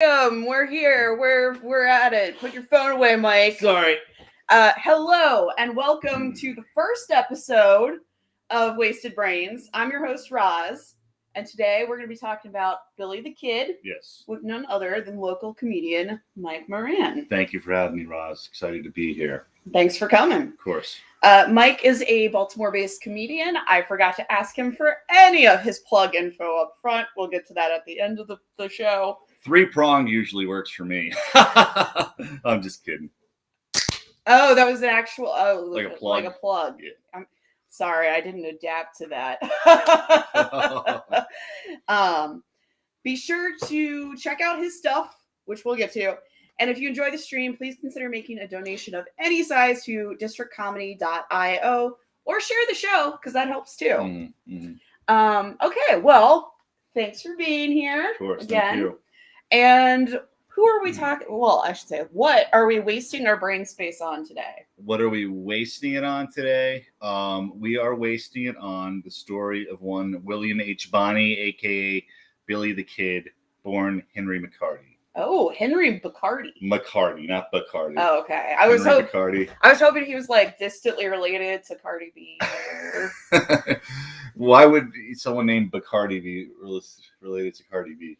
We're here. We're at it. Put your phone away, Mike. Sorry. Hello and welcome to the first episode of Wasted Brains. I'm your host Roz, and today we're going to be talking about Billy the Kid Yes. with none other than local comedian Mike Moran. Thank you for having me, Roz. Excited to be here. Thanks for coming. Of course. Mike is a Baltimore-based comedian. I forgot to ask him for any of his plug info up front. We'll get to that at the end of the show. 3-pronged usually works for me. I'm just kidding. Oh, that was an actual Like a plug. Like a plug. Yeah. I'm sorry, I didn't adapt to that. Be sure to check out his stuff, which we'll get to. And if you enjoy the stream, please consider making a donation of any size to districtcomedy.io or share the show because that helps too. Mm-hmm. Okay, well, thanks for being here. Of course, again. thank you. And who are we talking? Well, I should say, what are we wasting our brain space on today? What are we wasting it on today? We are wasting it on the story of one William H. Bonney, a.k.a. Billy the Kid, born Henry McCarty. Oh, Henry Bacardi. McCarty, not Bacardi. Oh, okay. I was hoping he was like distantly related to Cardi B. Why would someone named Bacardi be related to Cardi B?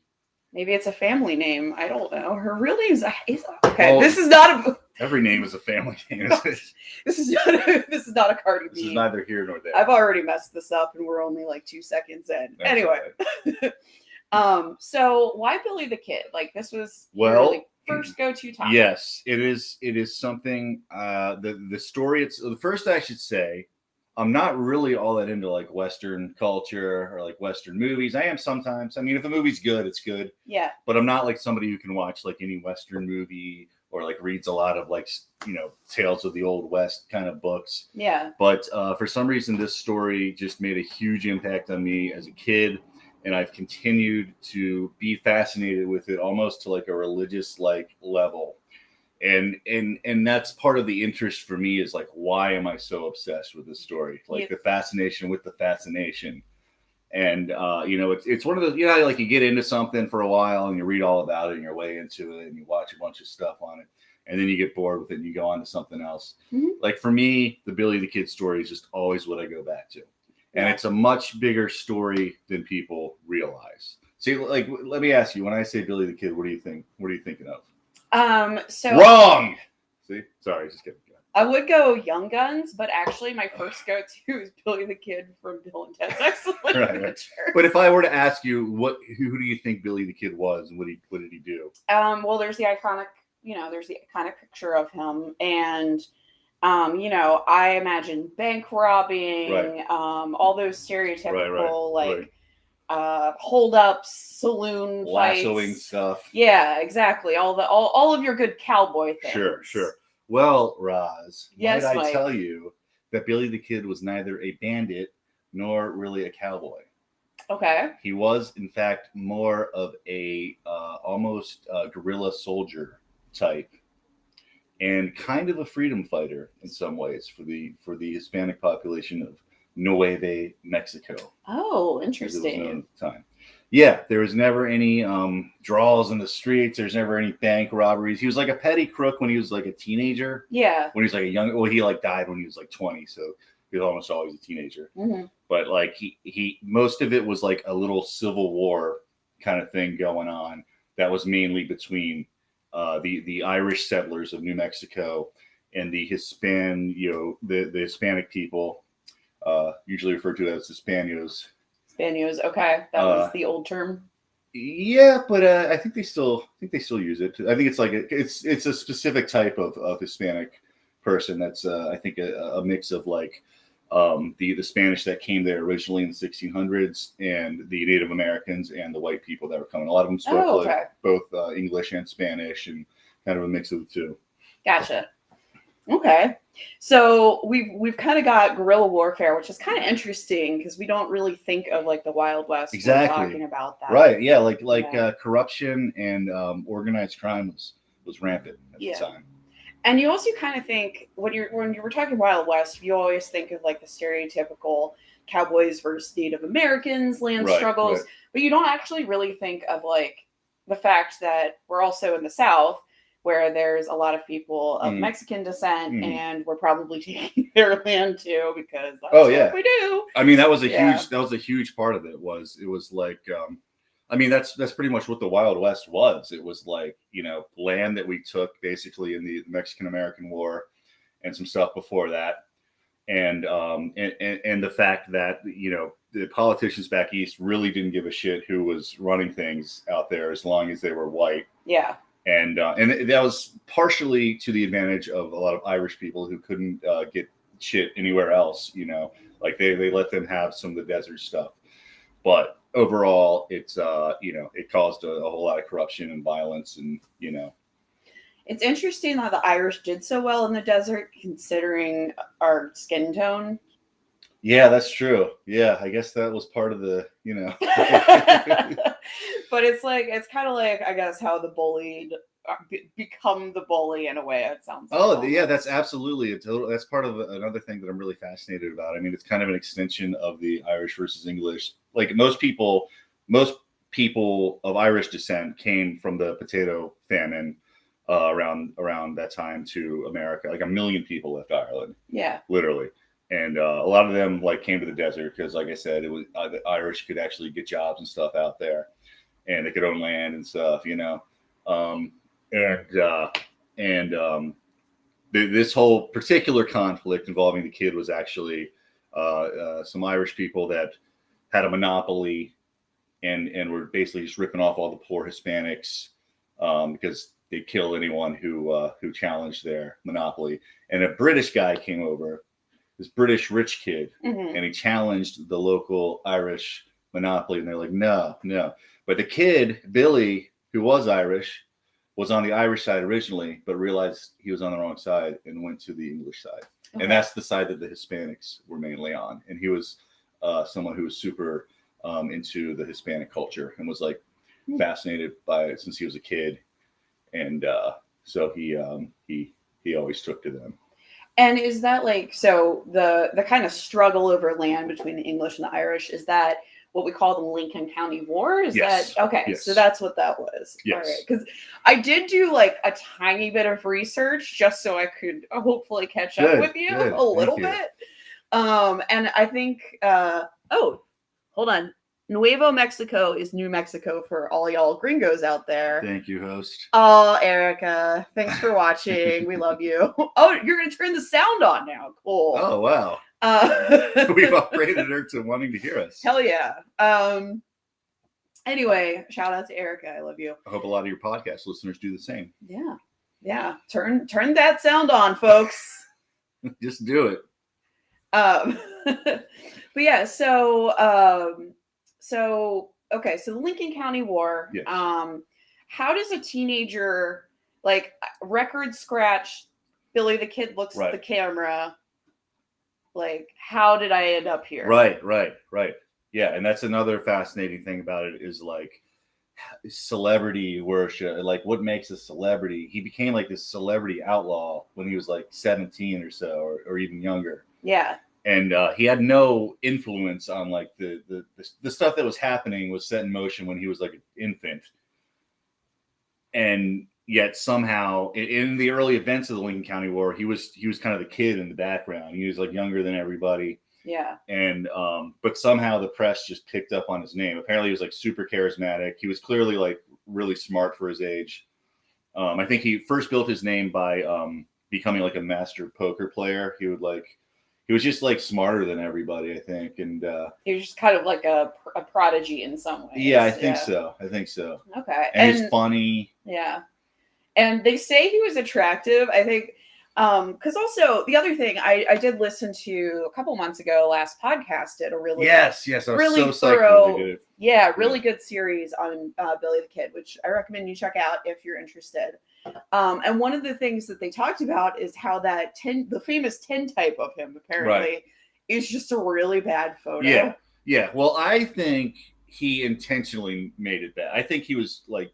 Maybe it's a family name. I don't know. Her real name is okay. Well, this is not a. Every name is a family name. This is not a Cardi B. This is neither here nor there. I've already messed this up, and we're only like 2 seconds in. That's anyway. Right. So why Billy the Kid? Like this was really first go-to topic. Yes, it is. It is something. The story. It's the first. I should say, I'm not really all that into like Western culture or like Western movies. I am sometimes. I mean, if a movie's good, it's good. Yeah. But I'm not like somebody who can watch like any Western movie or like reads a lot of like Tales of the Old West kind of books. Yeah. But for some reason, this story just made a huge impact on me as a kid. And I've continued to be fascinated with it almost to like a religious like level. And that's part of the interest for me is like, why am I so obsessed with this story? Like the fascination with the fascination. And, it's one of those, like you get into something for a while and you read all about it and you're way into it and you watch a bunch of stuff on it. And then you get bored with it and you go on to something else. Mm-hmm. Like for me, the Billy the Kid story is just always what I go back to. And it's a much bigger story than people realize. See, like, let me ask you, when I say Billy the Kid, what do you think? What are you thinking of? So wrong. See, sorry, just kidding. I would go Young Guns, but actually my first go-to is Billy the Kid from Bill and Ted's Excellent Adventure. Right. But if I were to ask you, who do you think Billy the Kid was, and what did he do? Well, there's the iconic picture of him, and I imagine bank robbing, right. All those stereotypical hold-ups, saloon lassoing fights. Stuff. Yeah, exactly. All of your good cowboy things. Sure. Well, Roz, yes, might I Mike. tell you that Billy the Kid was neither a bandit nor really a cowboy. Okay. He was, in fact, more of a almost guerrilla soldier type. And kind of a freedom fighter in some ways for the Hispanic population of Nueve Mexico. Oh, interesting. As it was known at the time. Yeah, there was never any draws in the streets. There's never any bank robberies. He was like a petty crook when he was like a teenager. Yeah. When he was like he like died when he was like 20, so he was almost always a teenager. Mm-hmm. But like he most of it was like a little Civil War kind of thing going on that was mainly between the Irish settlers of New Mexico and the the Hispanic people, usually referred to as Hispanos. Hispanos, okay, that was the old term. Yeah, but I think they still use it. I think it's like it's a specific type of Hispanic person that's I think a mix of like the Spanish that came there originally in the 1600s and the Native Americans and the white people that were coming. A lot of them spoke like both English and Spanish and kind of a mix of the two. Gotcha. Okay. So we've kind of got guerrilla warfare, which is kind of interesting because we don't really think of like the Wild West. Exactly. When talking about that. Right. Yeah. Corruption and organized crime was rampant at the time. And you also kind of think when you were talking Wild West, you always think of like the stereotypical cowboys versus Native Americans, land struggles, but you don't actually really think of like the fact that we're also in the South, where there's a lot of people of Mexican descent, and we're probably taking their land too, because that's what we do. I mean, that was a huge part of it. It was like, I mean, that's pretty much what the Wild West was. It was like, you know, land that we took basically in the Mexican-American War and some stuff before that. And the fact that, you know, the politicians back east really didn't give a shit who was running things out there as long as they were white. Yeah. And that was partially to the advantage of a lot of Irish people who couldn't get shit anywhere else. You know, like they let them have some of the desert stuff. But overall, it's you know, it caused a whole lot of corruption and violence, and you know. It's interesting that the Irish did so well in the desert, considering our skin tone. Yeah, that's true. Yeah, I guess that was part of the, you know. But it's kind of like, I guess, how the bullied become the bully in a way. It sounds. Yeah, that's absolutely that's part of another thing that I'm really fascinated about. I mean, it's kind of an extension of the Irish versus English. Like most people of Irish descent came from the potato famine. Around that time to America, like 1 million people left Ireland. Yeah, literally, and a lot of them like came to the desert because, like I said, it was the Irish could actually get jobs and stuff out there, and they could own land and stuff, you know. This whole particular conflict involving the kid was actually some Irish people that had a monopoly and were basically just ripping off all the poor Hispanics because they'd kill anyone who challenged their monopoly. And a British guy came over, this British rich kid, and he challenged the local Irish monopoly. And they're like, no. But the kid, Billy, who was Irish, was on the Irish side originally, but realized he was on the wrong side and went to the English side. Okay. And that's the side that the Hispanics were mainly on. And he was someone who was super into the Hispanic culture and was like fascinated by it since he was a kid. And so he always took to them. And is that like, so the kind of struggle over land between the English and the Irish, is that what we call the Lincoln County War? Is that okay? Yes. So that's what that was. Yes. All right. Because I did do like a tiny bit of research just so I could hopefully catch up with you a little bit. And I think hold on. Nuevo Mexico is New Mexico for all y'all gringos out there. Thank you, host. Oh, Erica, thanks for watching. We love you. Oh, you're going to turn the sound on now. Cool. Oh, wow. We've upgraded her to wanting to hear us. Hell yeah. Anyway, shout out to Erica. I love you. I hope a lot of your podcast listeners do the same. Yeah. Turn that sound on, folks. Just do it. But yeah, so the Lincoln County War. Yes. How does a teenager like record scratch Billy the Kid looks at the camera? Like, how did I end up here? Right. Yeah, and that's another fascinating thing about it is like celebrity worship. Like, what makes a celebrity? He became like this celebrity outlaw when he was like 17 or so, or even younger. Yeah. And he had no influence on like the stuff that was happening was set in motion when he was like an infant. And yet somehow in the early events of the Lincoln County War, he was kind of the kid in the background. He was like younger than everybody. Yeah. And but somehow the press just picked up on his name. Apparently he was like super charismatic. He was clearly like really smart for his age. I think he first built his name by becoming like a master poker player. He was just like smarter than everybody, I think. And he was just kind of like a prodigy in some ways. Yeah, I think so. Okay. And he's funny. Yeah. And they say he was attractive. I think, because also the other thing I did listen to a couple months ago, last podcast did a really yes, I was really so thorough, psyched really good series on Billy the Kid, which I recommend you check out if you're interested. And one of the things that they talked about is how that the famous tintype of him apparently is just a really bad photo. Yeah. Well, I think he intentionally made it bad. I think he was like,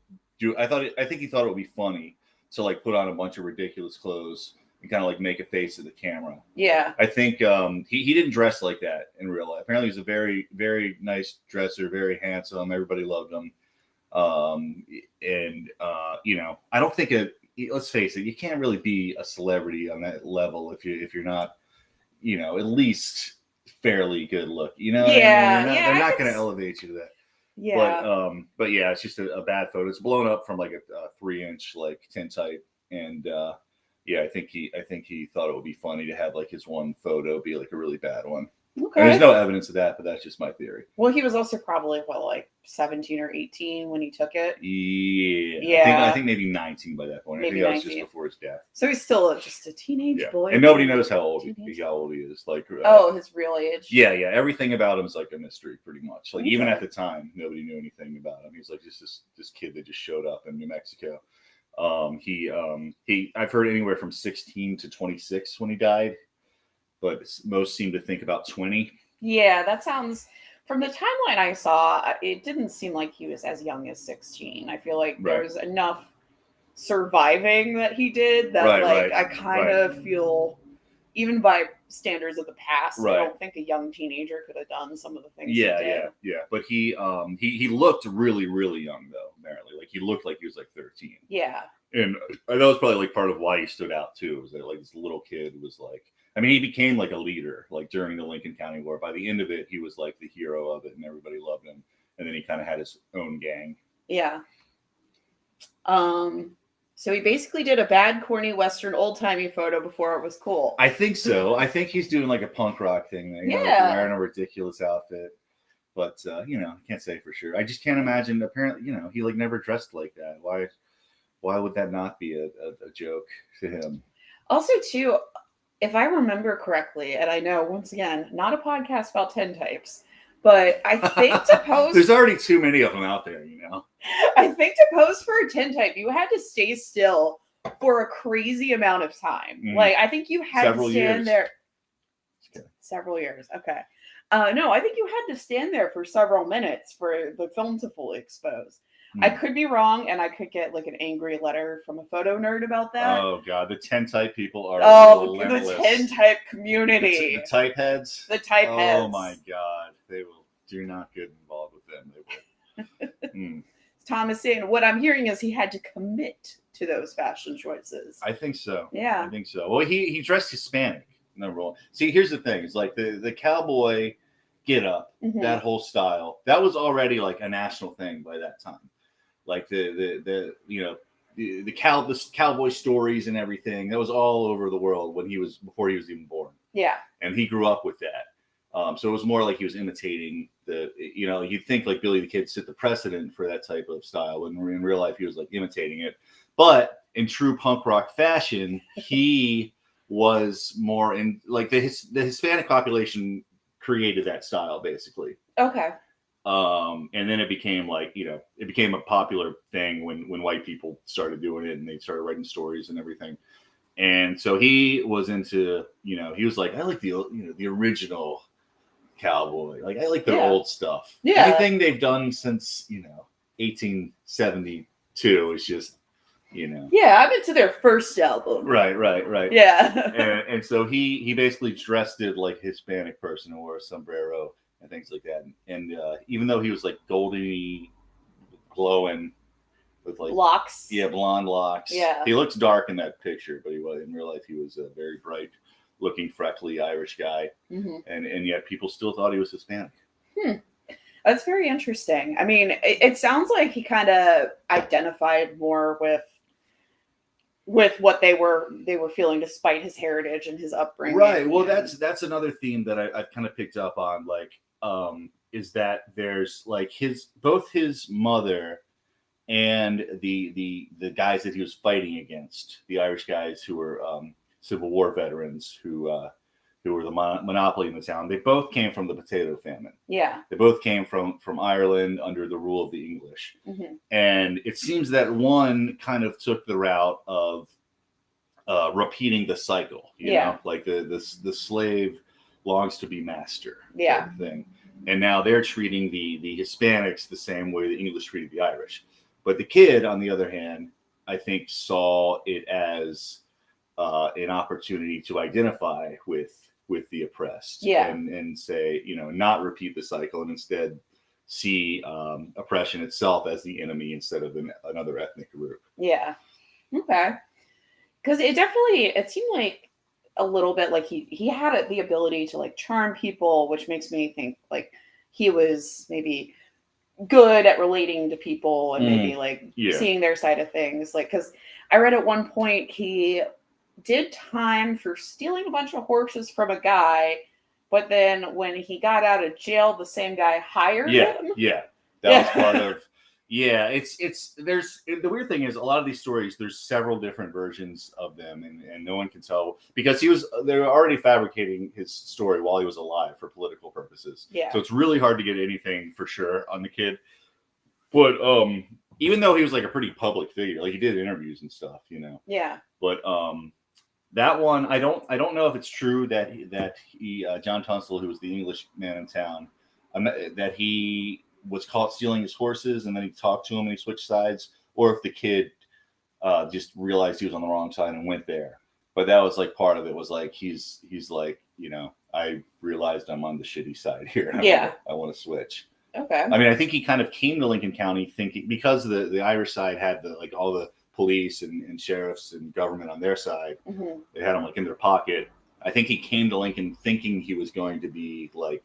I think he thought it would be funny to like put on a bunch of ridiculous clothes and kind of like make a face at the camera. Yeah. I think he didn't dress like that in real life. Apparently he's a very, very nice dresser, very handsome. Everybody loved him. And you know, I don't think let's face it, you can't really be a celebrity on that level if you're not, you know, at least fairly good look. You know, what I mean? Yeah, They're I not can going to elevate you to that. yeah. But yeah, it's just a bad photo. It's blown up from like a 3-inch like tintype, and yeah, I think he thought it would be funny to have like his one photo be like a really bad one. And there's Okay. no evidence of that, but that's just my theory. Well, he was also probably what, like 17 or 18 when he took it. Yeah, Yeah. I think maybe 19 by that point. Maybe I think that was 19. just before his death. So he's still just a teenage Yeah, boy. and nobody knows how old Teenage. he is. Like, Oh, his real age. yeah, everything about him is like a mystery, pretty much. Like even Okay. at the time, nobody knew anything about him. He's like just this kid that just showed up in New Mexico. I've heard anywhere from 16 to 26 when he died, but most seem to think about 20. Yeah, that sounds. From the timeline I saw, it didn't seem like he was as young as 16. I feel like there Right. was enough surviving that he did that, Right, like, right, I kind right. of feel, even by standards of the past, Right. I don't think a young teenager could have done some of the things Yeah, he did. yeah. But he looked really, really young though. Apparently, like he looked like he was like 13. Yeah. And that was probably like part of why he stood out too. Was that like this little kid was like, I mean, he became like a leader like during the Lincoln County War. By the end of it, he was like the hero of it, and everybody loved him. And then he kind of had his own gang. Yeah. So he basically did a bad, corny Western old-timey photo before it was cool. I think so. I think he's doing like a punk rock thing. You know, like Yeah. wearing a ridiculous outfit. But you know, I can't say for sure. I just can't imagine. Apparently, you know, he like never dressed like that. Why would that not be a joke to him? Also, too, if I remember correctly, and I know once again, not a podcast about tintypes, but I think to pose, There's already too many of them out there, you know. I think to pose for a tintype, you had to stay still for a crazy amount of time. Mhm. Like I think you had Several to stand years. there. Okay. Several years. Okay. No, I think you had to stand there for several minutes for the film to fully expose. I could be wrong, and I could get like an angry letter from a photo nerd about that. Oh god, the 10 type people are the tintype community. The type heads. The type heads. Oh my god, they will do not get involved with them. They will. Tom is saying what I'm hearing is he had to commit to those fashion choices. I think so. Yeah. I think so. Well, he dressed Hispanic. Number one. See, here's the thing: it's like the cowboy get up, that whole style. That was already like a national thing by that time. Like the you know the cowboy stories and everything, that was all over the world before he was even born. Yeah. And he grew up with that. So it was more like he was imitating you know, you'd think like Billy the Kid set the precedent for that type of style, when in real life he was like imitating it. But in true punk rock fashion, he was more in like the Hispanic population created that style basically. Okay. And then it became like, you know, it became a popular thing when white people started doing it and they started writing stories and everything. And so he was into, you know, he was like, I like the original cowboy. Like I like their old stuff. Yeah. Anything they've done since, you know, 1872 is just, you know. Yeah, I'm into their first album. Right. Yeah. and so he basically dressed it like a Hispanic person who wore a sombrero and things like that. And even though he was like golden, glowing with like locks. Yeah, blonde locks. Yeah. He looks dark in that picture, but he was in real life he was a very bright looking, freckly Irish guy. And yet people still thought he was Hispanic. That's very interesting. I mean, it sounds like he kind of identified more with what they were feeling despite his heritage and his upbringing. Right. Well, that's another theme that I've kind of picked up on, like, is that there's like both his mother and the guys that he was fighting against, the Irish guys who were Civil War veterans who were the monopoly in the town. They both came from the potato famine. Yeah. They both came from Ireland under the rule of the English. And it seems that one kind of took the route of repeating the cycle, you know, like the slave longs to be master type of thing. And now they're treating the Hispanics the same way the English treated the Irish. But the kid, on the other hand, I think saw it as an opportunity to identify with the oppressed, and say, you know, not repeat the cycle and instead see oppression itself as the enemy instead of another ethnic group. Yeah. Okay. Because it seemed like a little bit like he had the ability to like charm people, which makes me think like he was maybe good at relating to people and maybe like seeing their side of things. Like, because I read at one point he did time for stealing a bunch of horses from a guy, but then when he got out of jail, the same guy hired him. Yeah, that was part of. Yeah, there's the weird thing is a lot of these stories, there's several different versions of them, and no one can tell because they were already fabricating his story while he was alive for political purposes. Yeah. So it's really hard to get anything for sure on the kid. But even though he was like a pretty public figure, like he did interviews and stuff, Yeah. But that one, I don't know if it's true that he John Tunstall, who was the English man in town, that he was caught stealing his horses and then he talked to him and he switched sides, or if the kid just realized he was on the wrong side and went there. But that was like part of it was like he's like, I realized I'm on the shitty side here. I want to switch. Okay. I mean, I think he kind of came to Lincoln County thinking, because the Irish side had all the police and sheriffs and government on their side. Mm-hmm. They had him like in their pocket. I think he came to Lincoln thinking he was going to be like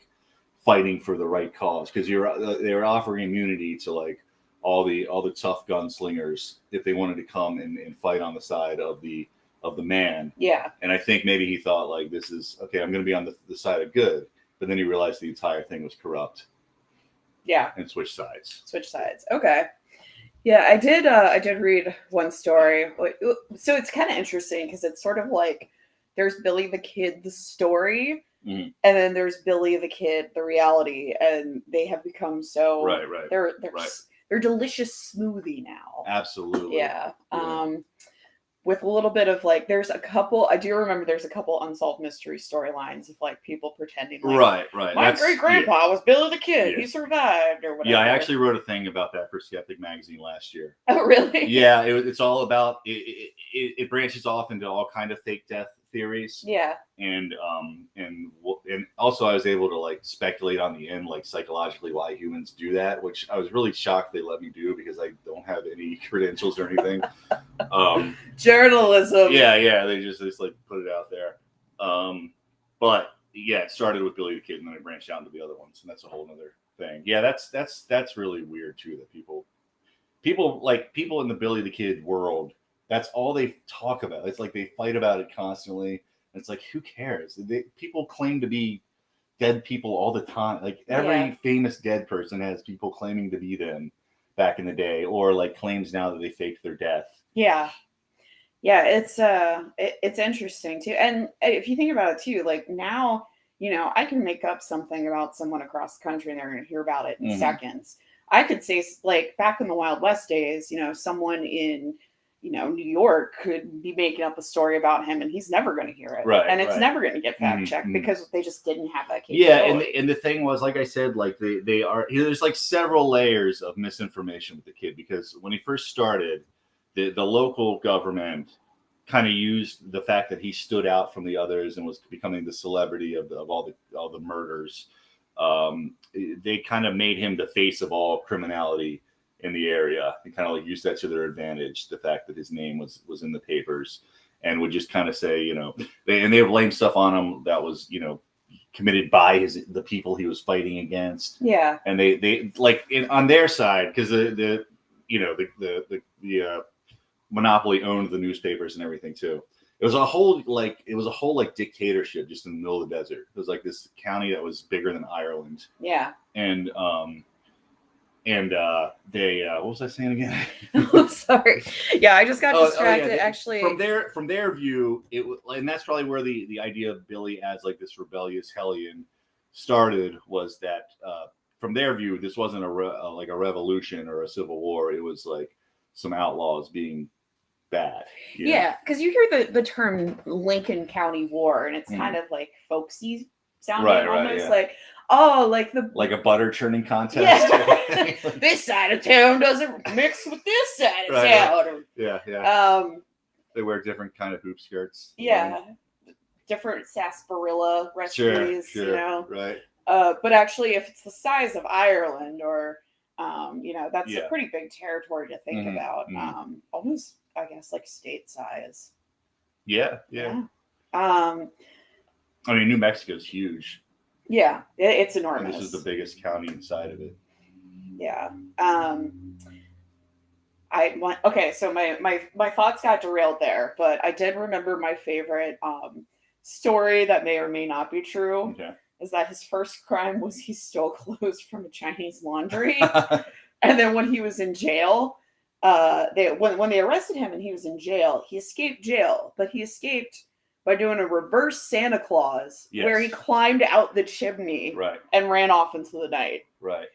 fighting for the right cause, because they were offering immunity to like all the tough gunslingers if they wanted to come and fight on the side of the man. Yeah. And I think maybe he thought like, this is okay, I'm going to be on the side of good, but then he realized the entire thing was corrupt. Yeah. And switch sides. Okay. Yeah, I did read one story. So it's kind of interesting because it's sort of like there's Billy the Kid, the story, and then there's Billy the Kid, the reality, and they have become so right. They're delicious smoothie now. Absolutely. Yeah. With a little bit of like, I do remember there's a couple unsolved mystery storylines of like people pretending like, right. My great grandpa was Billy the Kid. He survived or whatever. Yeah, I actually wrote a thing about that for Skeptic Magazine last year. Oh, really? Yeah, it's all about it branches off into all kind of fake death theories. Yeah. And also I was able to like speculate on the end, like psychologically why humans do that, which I was really shocked they let me do because I don't have any credentials or anything. Journalism. Yeah, they just like put it out there. But yeah, it started with Billy the Kid and then it branched out into the other ones, and that's a whole nother thing. Yeah, that's really weird too, that people in the Billy the Kid world, that's all they talk about. It's like they fight about it constantly. It's like, who cares? People claim to be dead people all the time. Like every famous dead person has people claiming to be them back in the day, or like claims now that they faked their death. Yeah. Yeah, it's interesting too. And if you think about it too, like now, I can make up something about someone across the country and they're going to hear about it in seconds. I could say like back in the Wild West days, someone in New York could be making up a story about him and he's never going to hear it. Right. And it's never going to get fact checked because they just didn't have that capability. Yeah. And the thing was, like I said, like they are, there's like several layers of misinformation with the kid, because when he first started, the local government kind of used the fact that he stood out from the others and was becoming the celebrity of all the murders. They kind of made him the face of all criminality in the area and kind of like used that to their advantage. The fact that his name was in the papers, and would just kind of say, they would blame stuff on him that was, committed by the people he was fighting against. Yeah. And they like on their side, because the monopoly owned the newspapers and everything too. It was a whole dictatorship just in the middle of the desert. It was like this county that was bigger than Ireland. Yeah. And they what was I saying again? Oh, sorry. Yeah, I just got distracted. Actually, from their view, and that's probably where the idea of Billy as like this rebellious hellion started, was that from their view, this wasn't a revolution or a civil war. It was like some outlaws being bad. Yeah, because you hear the term Lincoln County War, and it's kind of like folksy sounding, almost like, like a butter churning contest. Yeah. This side of town doesn't mix with this side of town. Yeah. They wear different kind of hoop skirts. Yeah. Different sarsaparilla recipes, Sure. Right. But actually, if it's the size of Ireland, or that's a Yeah. pretty big territory to think Mhm, about. mhm. Almost, I guess, like state size. Yeah. Um, I mean, New Mexico's huge, yeah, it's and enormous. this is the biggest county inside of it. Yeah. I want okay, so my thoughts got derailed there, but I did remember my favorite story that may or may not be true Okay. is that his first crime was he stole clothes from a Chinese laundry. And then when he was in jail, when they arrested him and he was in jail, he escaped jail, but he escaped by doing a reverse Santa Claus, where he Yes. climbed out the chimney Right. and ran off into the night. Right.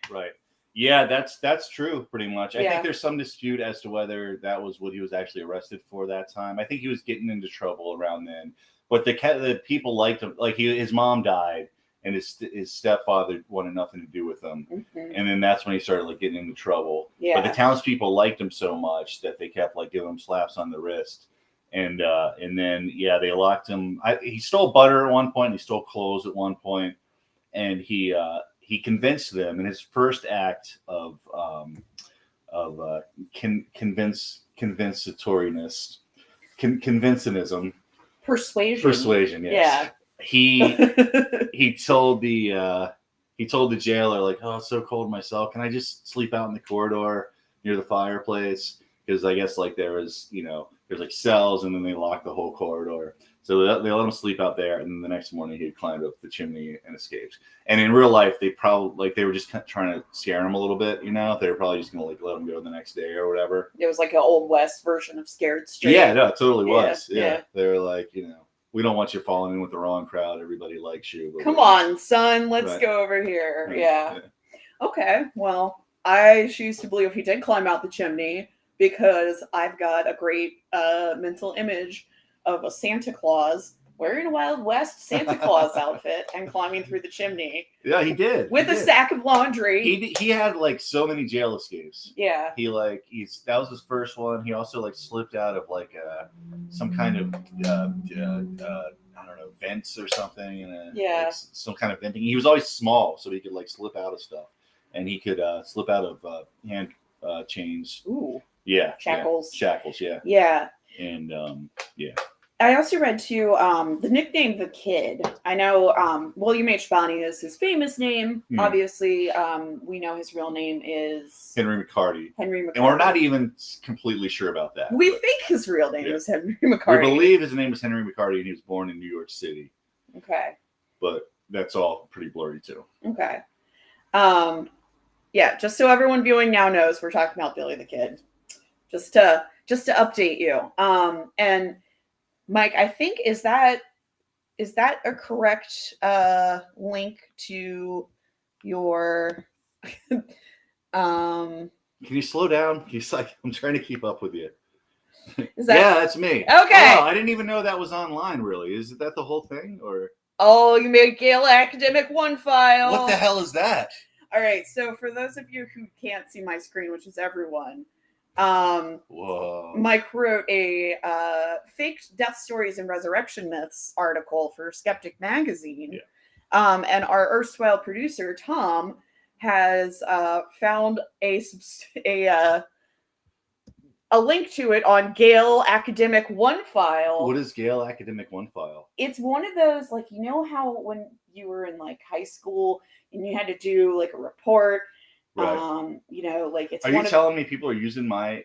Yeah, that's true, pretty much. I Yeah. think there's some dispute as to whether that was what he was actually arrested for that time. I think he was getting into trouble around then, but the people liked him. Like his mom died, and his stepfather wanted nothing to do with him, Mhm. and then that's when he started like getting into trouble. Yeah. But the townspeople liked him so much that they kept like giving him slaps on the wrist. And then they locked him. He stole butter at one point. He stole clothes at one point, and he convinced them in his first act of convincionism, persuasion. Yes. Yeah. He told the jailer, like, oh, it's so cold myself. Can I just sleep out in the corridor near the fireplace? Because I guess like there's like cells, and then they lock the whole corridor. So they let him sleep out there, and then the next morning he climbed up the chimney and escaped. And in real life, they probably they were just trying to scare him a little bit, They were probably just gonna like let him go the next day or whatever. It was like an Old West version of Scared Straight. Yeah, no, it totally was. Yeah. Yeah. They were like, we don't want you falling in with the wrong crowd. Everybody likes you. Come on, son, let's Right. go over here. Right. Yeah. Okay, well, I choose to believe he did climb out the chimney because I've got a great mental image of a Santa Claus wearing a Wild West Santa Claus outfit and climbing through the chimney Yeah, he did. with a sack of laundry. He had like so many jail escapes. Yeah. That was his first one. He also like slipped out of like some kind of I don't know, vents or something, and like some kind of venting. He was always small, so he could like slip out of stuff, and he could slip out of hand chains. Ooh. Yeah. Shackles. Shackles. Yeah. Yeah. And I also read too the nickname The Kid. I know William H. Bonney is his famous name. Obviously, we know his real name is Henry McCarty. And we're not even completely sure about that. We think his real name is Henry McCarty. We believe his name is Henry McCarty, and he was born in New York City. Okay. But that's all pretty blurry too. Okay. Yeah, just so everyone viewing now knows, we're talking about Billy the Kid. Just to update you. And Mike, I think is that a correct link to your Can you slow down? He's like, I'm trying to keep up with you. Is that... Yeah, that's me. Okay. Oh, I didn't even know that was online, really. Is that the whole thing? Or you made Gale Academic One file. What the hell is that? All right, so for those of you who can't see my screen, which is everyone, Mike wrote a faked death stories and resurrection myths article for Skeptic Magazine. Yeah. And our erstwhile producer, Tom, has found a link to it on Gale Academic One file. What is Gale Academic One file? It's one of those, like, you know how when you were in like high school and you had to do like a report, right. Like it's. Are you telling me people are using my?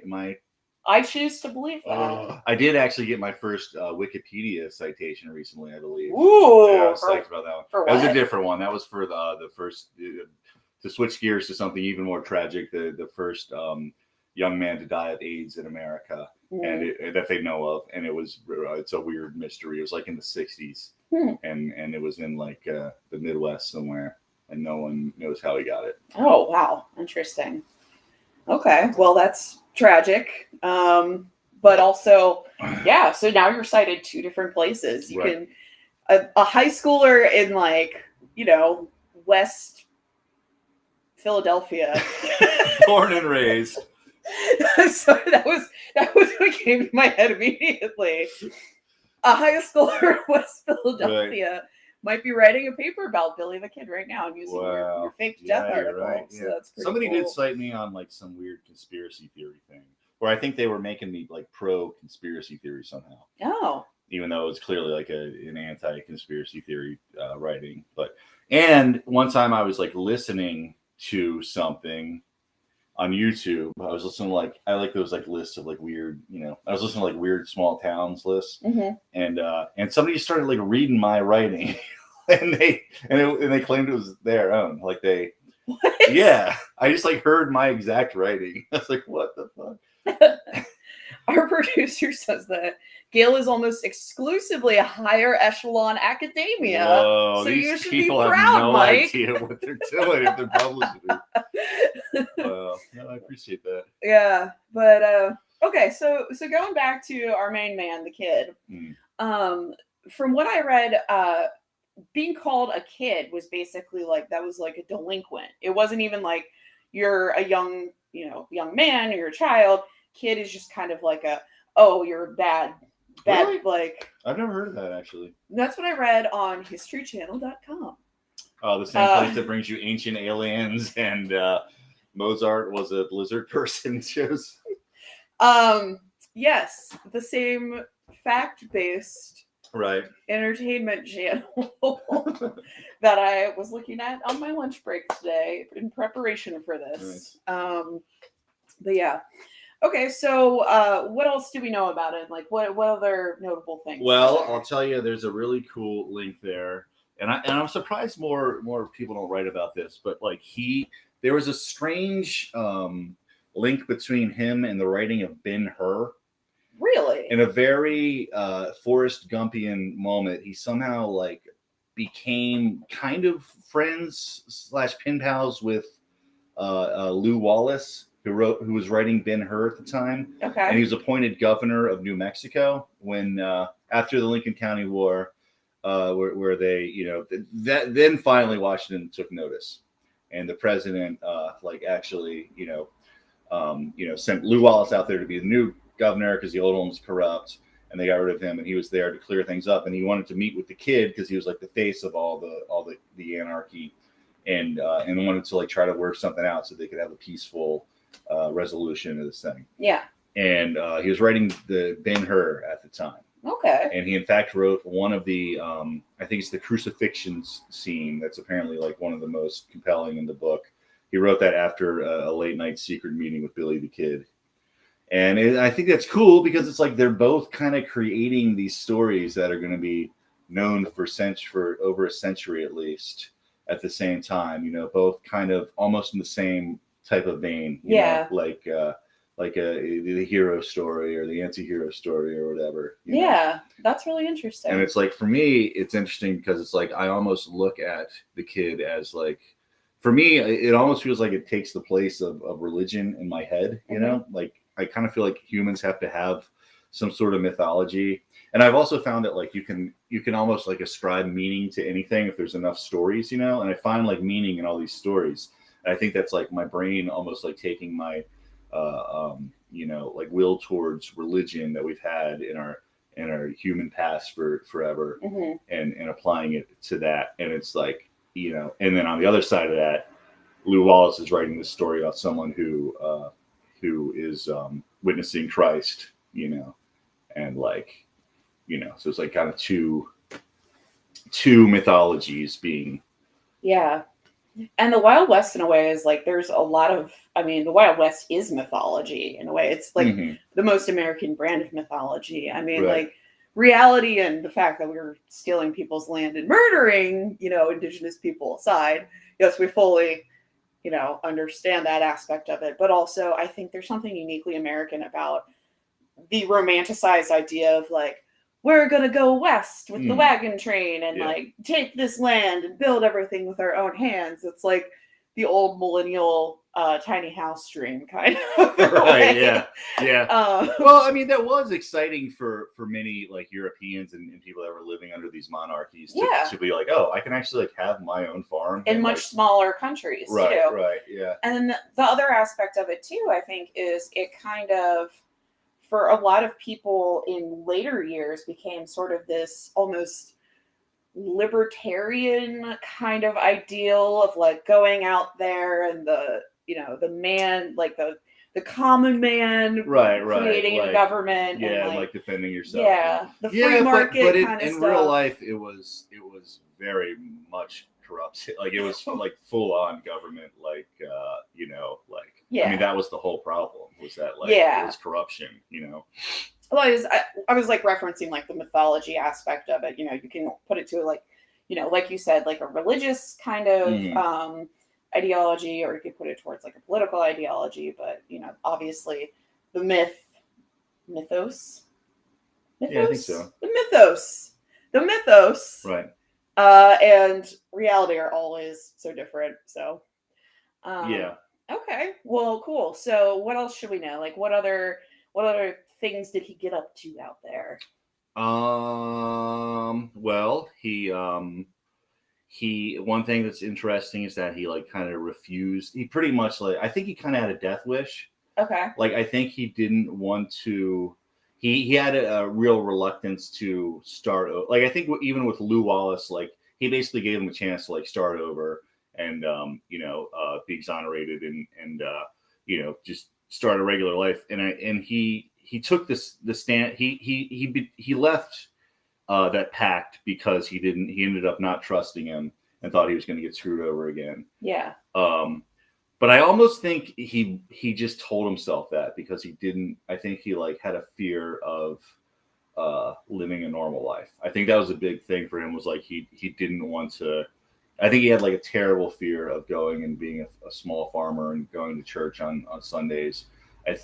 I choose to believe that. I did actually get my first Wikipedia citation recently, I believe. Ooh, yeah, I was psyched about that one. For that what? was a different one. That was for the first. To switch gears to something even more tragic, the first young man to die of AIDS in America, and that they know of, and it's a weird mystery. It was like in the 60s, and it was in like the Midwest somewhere, and no one knows how he got it. Oh wow, interesting. Okay, well that's tragic, but also yeah. So now you're cited two different places. You right. can a high schooler in like West Philadelphia, born and raised. So that was what came to my head immediately. A high schooler in West Philadelphia might be writing a paper about Billy the Kid right now and using your fake death you're article. right. So Yeah. that's pretty Somebody cool. did cite me on like some weird conspiracy theory thing, where I think they were making me like pro conspiracy theory somehow. Oh. Even though it's clearly like an anti-conspiracy theory writing. And one time I was like listening to something on YouTube. I was listening to I like those like lists of like weird, I was listening to like weird small towns lists, and somebody started like reading my writing, and they claimed it was their own. Like they, What? yeah, I just like heard my exact writing. I was like, what the fuck? Our producer says that Gail is almost exclusively a higher echelon academia. Whoa, so these you should people be proud, have no Mike. idea what they're doing if they're publishing it. Wow, I appreciate that. Yeah, but okay, so going back to our main man, the kid. From what I read, being called a kid was basically like that was like a delinquent. It wasn't even like you're a young man or you're a child. Kid is just kind of like you're bad, Really? like. I've never heard of that actually. That's what I read on historychannel.com. Oh, the same place that brings you Ancient Aliens and Mozart was a Blizzard person shows. Yes, the same fact-based entertainment channel that I was looking at on my lunch break today in preparation for this. Nice. But yeah. Okay, so what else do we know about it? Like, what other notable things? Well, I'll tell you, there's a really cool link there, and I'm surprised more people don't write about this. But like there was a strange link between him and the writing of Ben-Hur. Really? In a very Forrest Gumpian moment, he somehow like became kind of friends / pen pals with Lew Wallace, who was writing Ben-Hur at the time. Okay. And he was appointed governor of New Mexico when after the Lincoln County War, where they, then finally Washington took notice, and the president actually sent Lew Wallace out there to be the new governor because the old one was corrupt, and they got rid of him, and he was there to clear things up, and he wanted to meet with the kid because he was like the face of all the anarchy, and wanted to like try to work something out so they could have a peaceful resolution of this thing. Yeah. And he was writing the Ben-Hur at the time. Okay. And he in fact wrote one of the I think it's the crucifixion scene that's apparently like one of the most compelling in the book. He wrote that after a late night secret meeting with Billy the Kid. And I think that's cool because it's like they're both kind of creating these stories that are going to be known for over a century at least at the same time, both kind of almost in the same type of vein, like the hero story or the anti-hero story or whatever. Yeah, that's really interesting. And it's like, for me, it's interesting because it's like I almost look at the kid as like, for me, it almost feels like it takes the place of religion in my head, like I kind of feel like humans have to have some sort of mythology. And I've also found that like you can almost like ascribe meaning to anything if there's enough stories, and I find like meaning in all these stories. And I think that's like my brain almost like taking my like will towards religion that we've had in our human past for forever, and applying it to that. And it's like, and then on the other side of that, Lew Wallace is writing this story about someone who is witnessing Christ, and like, so it's like kind of two mythologies being. Yeah. And the Wild West in a way is like, there's a lot of, the Wild West is mythology in a way. It's like the most American brand of mythology. Like reality and the fact that we were stealing people's land and murdering, indigenous people aside. Yes, we fully, understand that aspect of it. But also I think there's something uniquely American about the romanticized idea of like, we're going to go west with the wagon train and like take this land and build everything with our own hands. It's like the old millennial tiny house dream kind of. Right. Yeah. Yeah. Well, that was exciting for many like Europeans and people that were living under these monarchies to be like, oh, I can actually like have my own farm in much smaller countries too. Right. Yeah. And then the other aspect of it too, I think, is it kind of, for a lot of people in later years, became sort of this almost libertarian kind of ideal of like going out there and the the man, like the common man, Right, creating a like, government, yeah, and like defending yourself. yeah, the free Yeah, market but kind of in stuff. real life, it was very much corrupt. Like it was like full on government. Like like I Yeah. mean that was the whole problem. Was that like Yeah. it was corruption? You know. Well, I was like referencing like the mythology aspect of it. You can put it to like, like you said, like a religious kind of Mhm. ideology, or you could put it towards like a political ideology. But obviously, the mythos, Yeah, I think so. the mythos, Right. and reality are always so different. So, Yeah. okay, well, cool. So, what else should we know? Like, what other things did he get up to out there? Well, he one thing that's interesting is that he like kind of refused. He pretty much like I think he kind of had a death wish. Okay. Like I think he didn't want to. He had a real reluctance to start. Like I think even with Lou Wallace, like he basically gave him a chance to like start over and be exonerated and just start a regular life. And he took the stand. He left that pact because he ended up not trusting him and thought he was going to get screwed over again. Yeah. But I almost think he just told himself that because he didn't. I think he like had a fear of living a normal life. I think that was a big thing for him. Was like he didn't want to. I think he had like a terrible fear of going and being a small farmer and going to church on Sundays.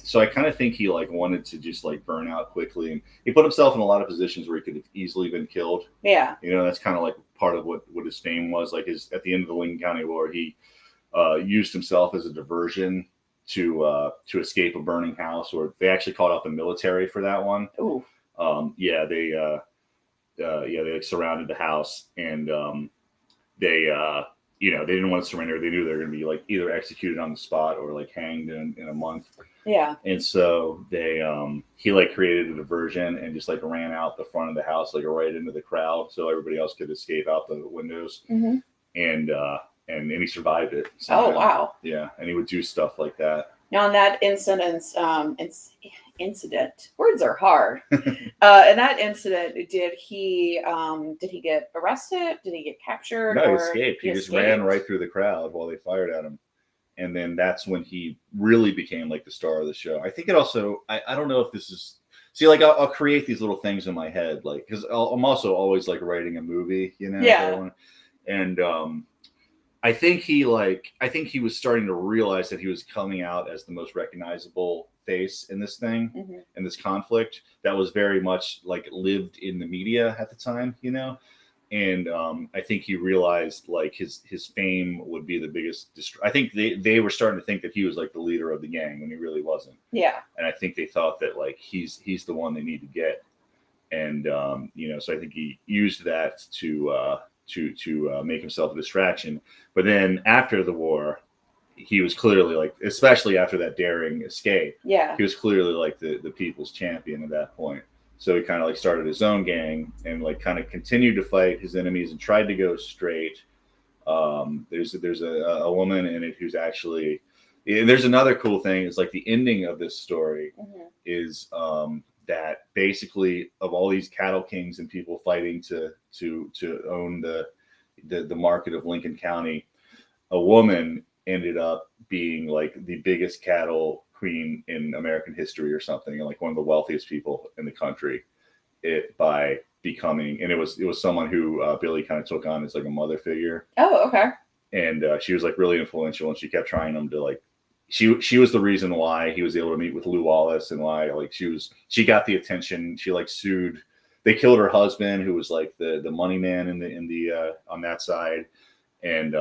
So I kind of think he like wanted to just like burn out quickly, and he put himself in a lot of positions where he could have easily been killed. Yeah. That's kind of like part of what his fame was. Like at the end of the Lincoln County War, he used himself as a diversion to escape a burning house, or they actually called out the military for that one. Ooh. They like surrounded the house, and they they didn't want to surrender. They knew they were going to be like either executed on the spot or like hanged in a month. Yeah. And so he like created a diversion and just like ran out the front of the house, like right into the crowd, so everybody else could escape out the windows. Mm-hmm. And he survived it. Oh, wow. Yeah, and he would do stuff like that. Now, in that incident, words are hard. In that incident, did he get arrested? Did he get captured? No, he escaped. He just ran right through the crowd while they fired at him. And then that's when he really became like the star of the show. I think it also, I don't know if this is, see, like I'll create these little things in my head, like, because I'm also always like writing a movie, Yeah. And I think he was starting to realize that he was coming out as the most recognizable face in this thing, mm-hmm. in this conflict that was very much like lived in the media at the time, And I think he realized like his fame would be the biggest. I think they were starting to think that he was like the leader of the gang when he really wasn't. Yeah. And I think they thought that like he's the one they need to get. And so I think he used that to make himself a distraction. But then after the war, he was clearly like, especially after that daring escape, yeah, he was clearly like the people's champion at that point. So he kind of like started his own gang and like kind of continued to fight his enemies and tried to go straight. There's a woman in it who's actually, there's another cool thing. It's like the ending of this story mm-hmm. is that basically of all these cattle kings and people fighting to own the market of Lincoln County, a woman ended up being like the biggest cattle queen in American history or something, and like one of the wealthiest people in the country, by becoming, and it was someone who Billy kind of took on as like a mother figure. Oh, okay. And she was like really influential, and she kept trying him to like, she was the reason why he was able to meet with Lou Wallace, and why like she got the attention. She like sued. They killed her husband, who was like the money man in the on that side, and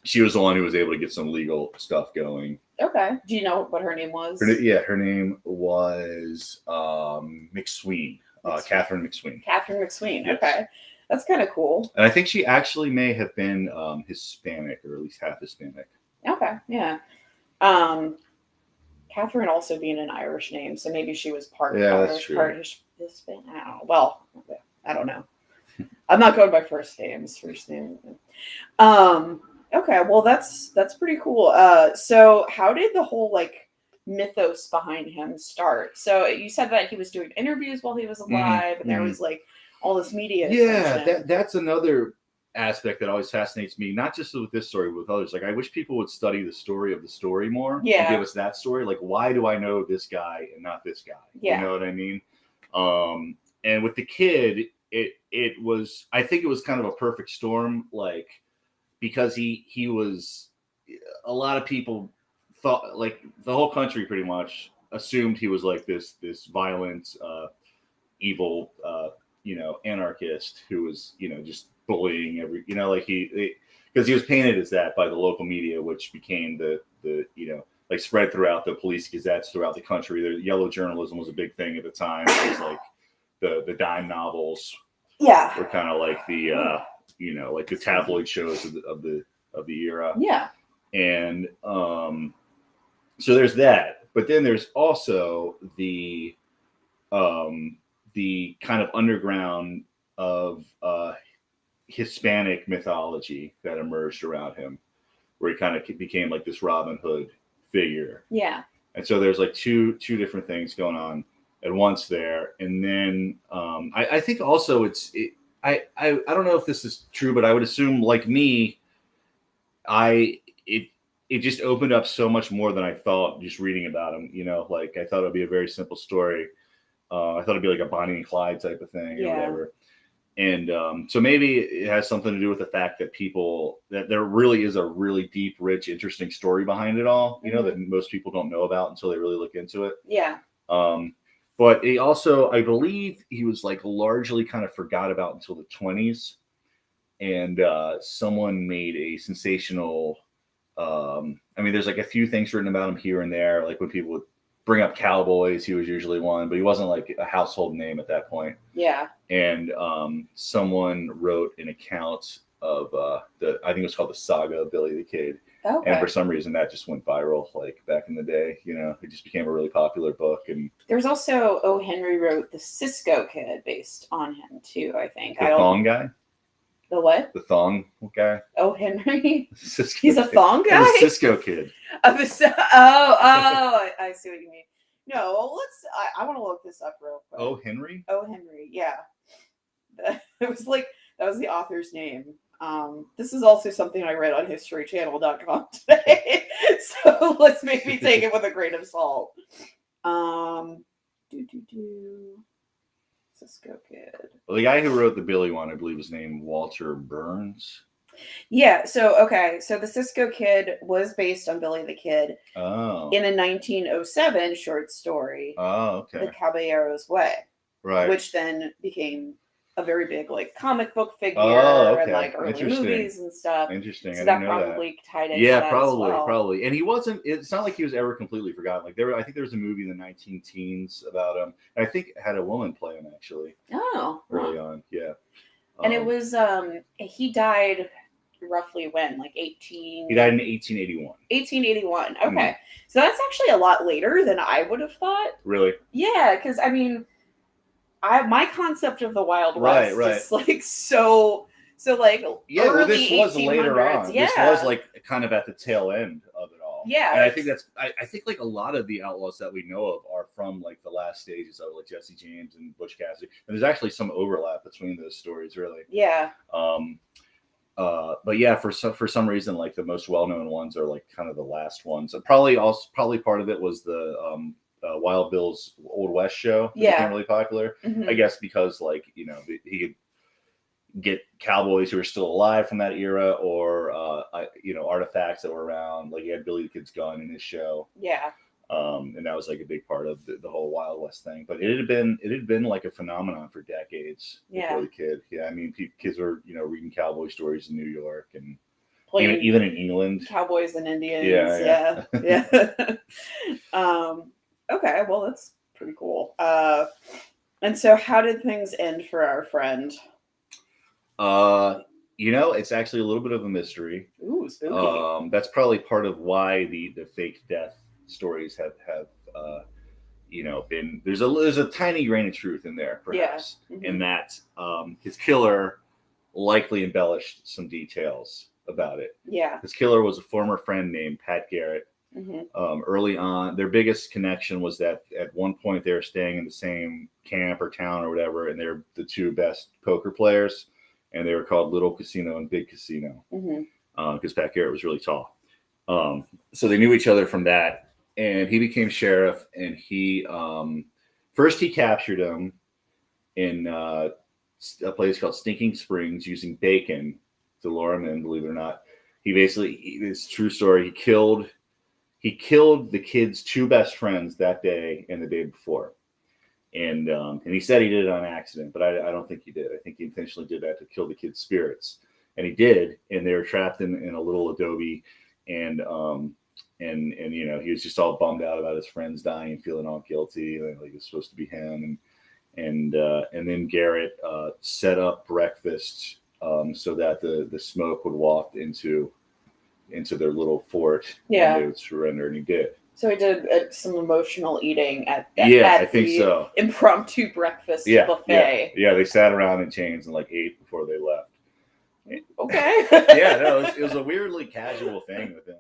she was the one who was able to get some legal stuff going. Okay. Do you know what her name was? Her name was McSween. Catherine McSween. Catherine McSween. Yes. Okay. That's kind of cool. And I think she actually may have been Hispanic, or at least half Hispanic. Okay. Yeah. Catherine also being an Irish name, so maybe she was part Irish, part Hispanic. Well, I don't know. I'm not going by first names. First name. Okay, well that's pretty cool. So how did the whole like mythos behind him start? So you said that he was doing interviews while he was alive, and there was like all this media attention. That's another aspect that always fascinates me, not just with this story, but with others. Like, I wish people would study the story of the story more. Yeah. And give us that story. Like, why do I know this guy and not this guy? Yeah. You know what I mean? And with the kid, it was, I think it was kind of a perfect storm, like, because he was, a lot of people thought, like, the whole country pretty much assumed he was like this violent, evil, anarchist who was, just bullying like because he was painted as that by the local media, which became the like spread throughout the police gazettes throughout the country. The yellow journalism was a big thing at the time. It was like the dime novels were kind of like the like the tabloid shows of the era. Yeah. And so there's that, but then there's also the kind of underground of Hispanic mythology that emerged around him, where he kind of became like this Robin Hood figure. Yeah. And so there's like two different things going on at once there. And then I think also I don't know if this is true, but I would assume, like me, it just opened up so much more than I thought just reading about him. Like, I thought it would be a very simple story. I thought it'd be like a Bonnie and Clyde type of thing or whatever. And so maybe it has something to do with the fact that there really is a really deep, rich, interesting story behind it all, that most people don't know about until they really look into it. Yeah. But he also, I believe he was like largely kind of forgot about until the 1920s. And someone made a sensational, there's like a few things written about him here and there. Like when people would bring up cowboys, he was usually one, but he wasn't like a household name at that point. Yeah. And someone wrote an account of I think it was called The Saga of Billy the Kid. Okay. And for some reason that just went viral, like back in the day. It just became a really popular book. And there's also O. Henry wrote The Cisco Kid based on him too, I think. The thong guy? The what? The thong guy? O. Henry? Cisco He's a thong guy? The Cisco Kid. I see what you mean. No, I want to look this up real quick. O. Henry? O. Henry, yeah. It was like, that was the author's name. This is also something I read on historychannel.com today. So let's maybe take it with a grain of salt. Cisco Kid. Well, the guy who wrote the Billy one, I believe, was named Walter Burns. Yeah, so the Cisco Kid was based on Billy the Kid in a 1907 short story. Oh, okay. The Caballero's Way. Right. Which then became a very big like comic book figure and like early movies and stuff. Interesting. So I that didn't know probably tied into that probably, as well. probably. And he wasn't. It's not like he was ever completely forgotten. Like I think there was a movie in the 19-teens about him. And I think it had a woman play him actually. Oh. Early on, yeah. And it was he died roughly when, like 18. He died in 1881. 1881. Okay, so that's actually a lot later than I would have thought. Really? Yeah, because I mean, my concept of the Wild West is like so like well, this was later on. Yeah. This was like kind of at the tail end of it all. Yeah, and I think I think like a lot of the outlaws that we know of are from like the last stages of like Jesse James and Butch Cassidy, and there's actually some overlap between those stories, really. Yeah. But yeah, for some reason, like the most well-known ones are like kind of the last ones. Probably part of it was the Wild Bill's Old West show. Became really popular. Mm-hmm. I guess because like he could get cowboys who are still alive from that era, or artifacts that were around. Like he had Billy the Kid's gun in his show. Yeah. And that was like a big part of the whole Wild West thing. But it had been like a phenomenon for decades before the Kid. Yeah, I mean, kids were reading cowboy stories in New York and even in England. Cowboys and Indians. Yeah. Okay, well that's pretty cool. And so how did things end for our friend? It's actually a little bit of a mystery. Ooh, spooky. That's probably part of why the fake death stories have been there's a tiny grain of truth in there, perhaps. Yeah. Mm-hmm. In that his killer likely embellished some details about it. Yeah. This killer was a former friend named Pat Garrett. Mm-hmm. Early on, their biggest connection was that at one point they were staying in the same camp or town or whatever, and they're the two best poker players, and they were called Little Casino and Big Casino because Pat Garrett was really tall. So they knew each other from that, and he became sheriff, and he first he captured him in a place called Stinking Springs using bacon to lure him in, believe it or not. It's a true story. He killed the kid's two best friends that day and the day before. And he said he did it on accident, but I don't think he did. I think he intentionally did that to kill the kid's spirits. And he did, and they were trapped in a little adobe, and you know, he was just all bummed out about his friends dying and feeling all guilty, like it was supposed to be him. And then Garrett set up breakfast so that the smoke would waft into their little fort. Yeah. And they would surrender, and he did. So he did some emotional eating at I think so. Impromptu breakfast buffet. Yeah, they sat around in chains and like ate before they left. Okay. Yeah, no, it was a weirdly casual thing with him.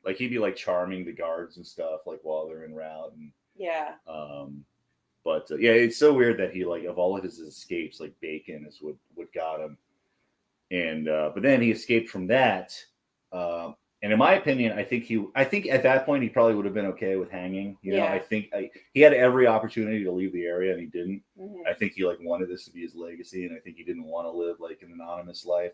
Like he'd be like charming the guards and stuff like while they're en route. And yeah. But yeah, it's so weird that he, like, of all of his escapes, like bacon is what got him. And but then he escaped from that. And in my opinion, I think at that point he probably would have been okay with hanging. You know, I think he had every opportunity to leave the area and he didn't. Mm-hmm. I think he like wanted this to be his legacy, and I think he didn't want to live like an anonymous life.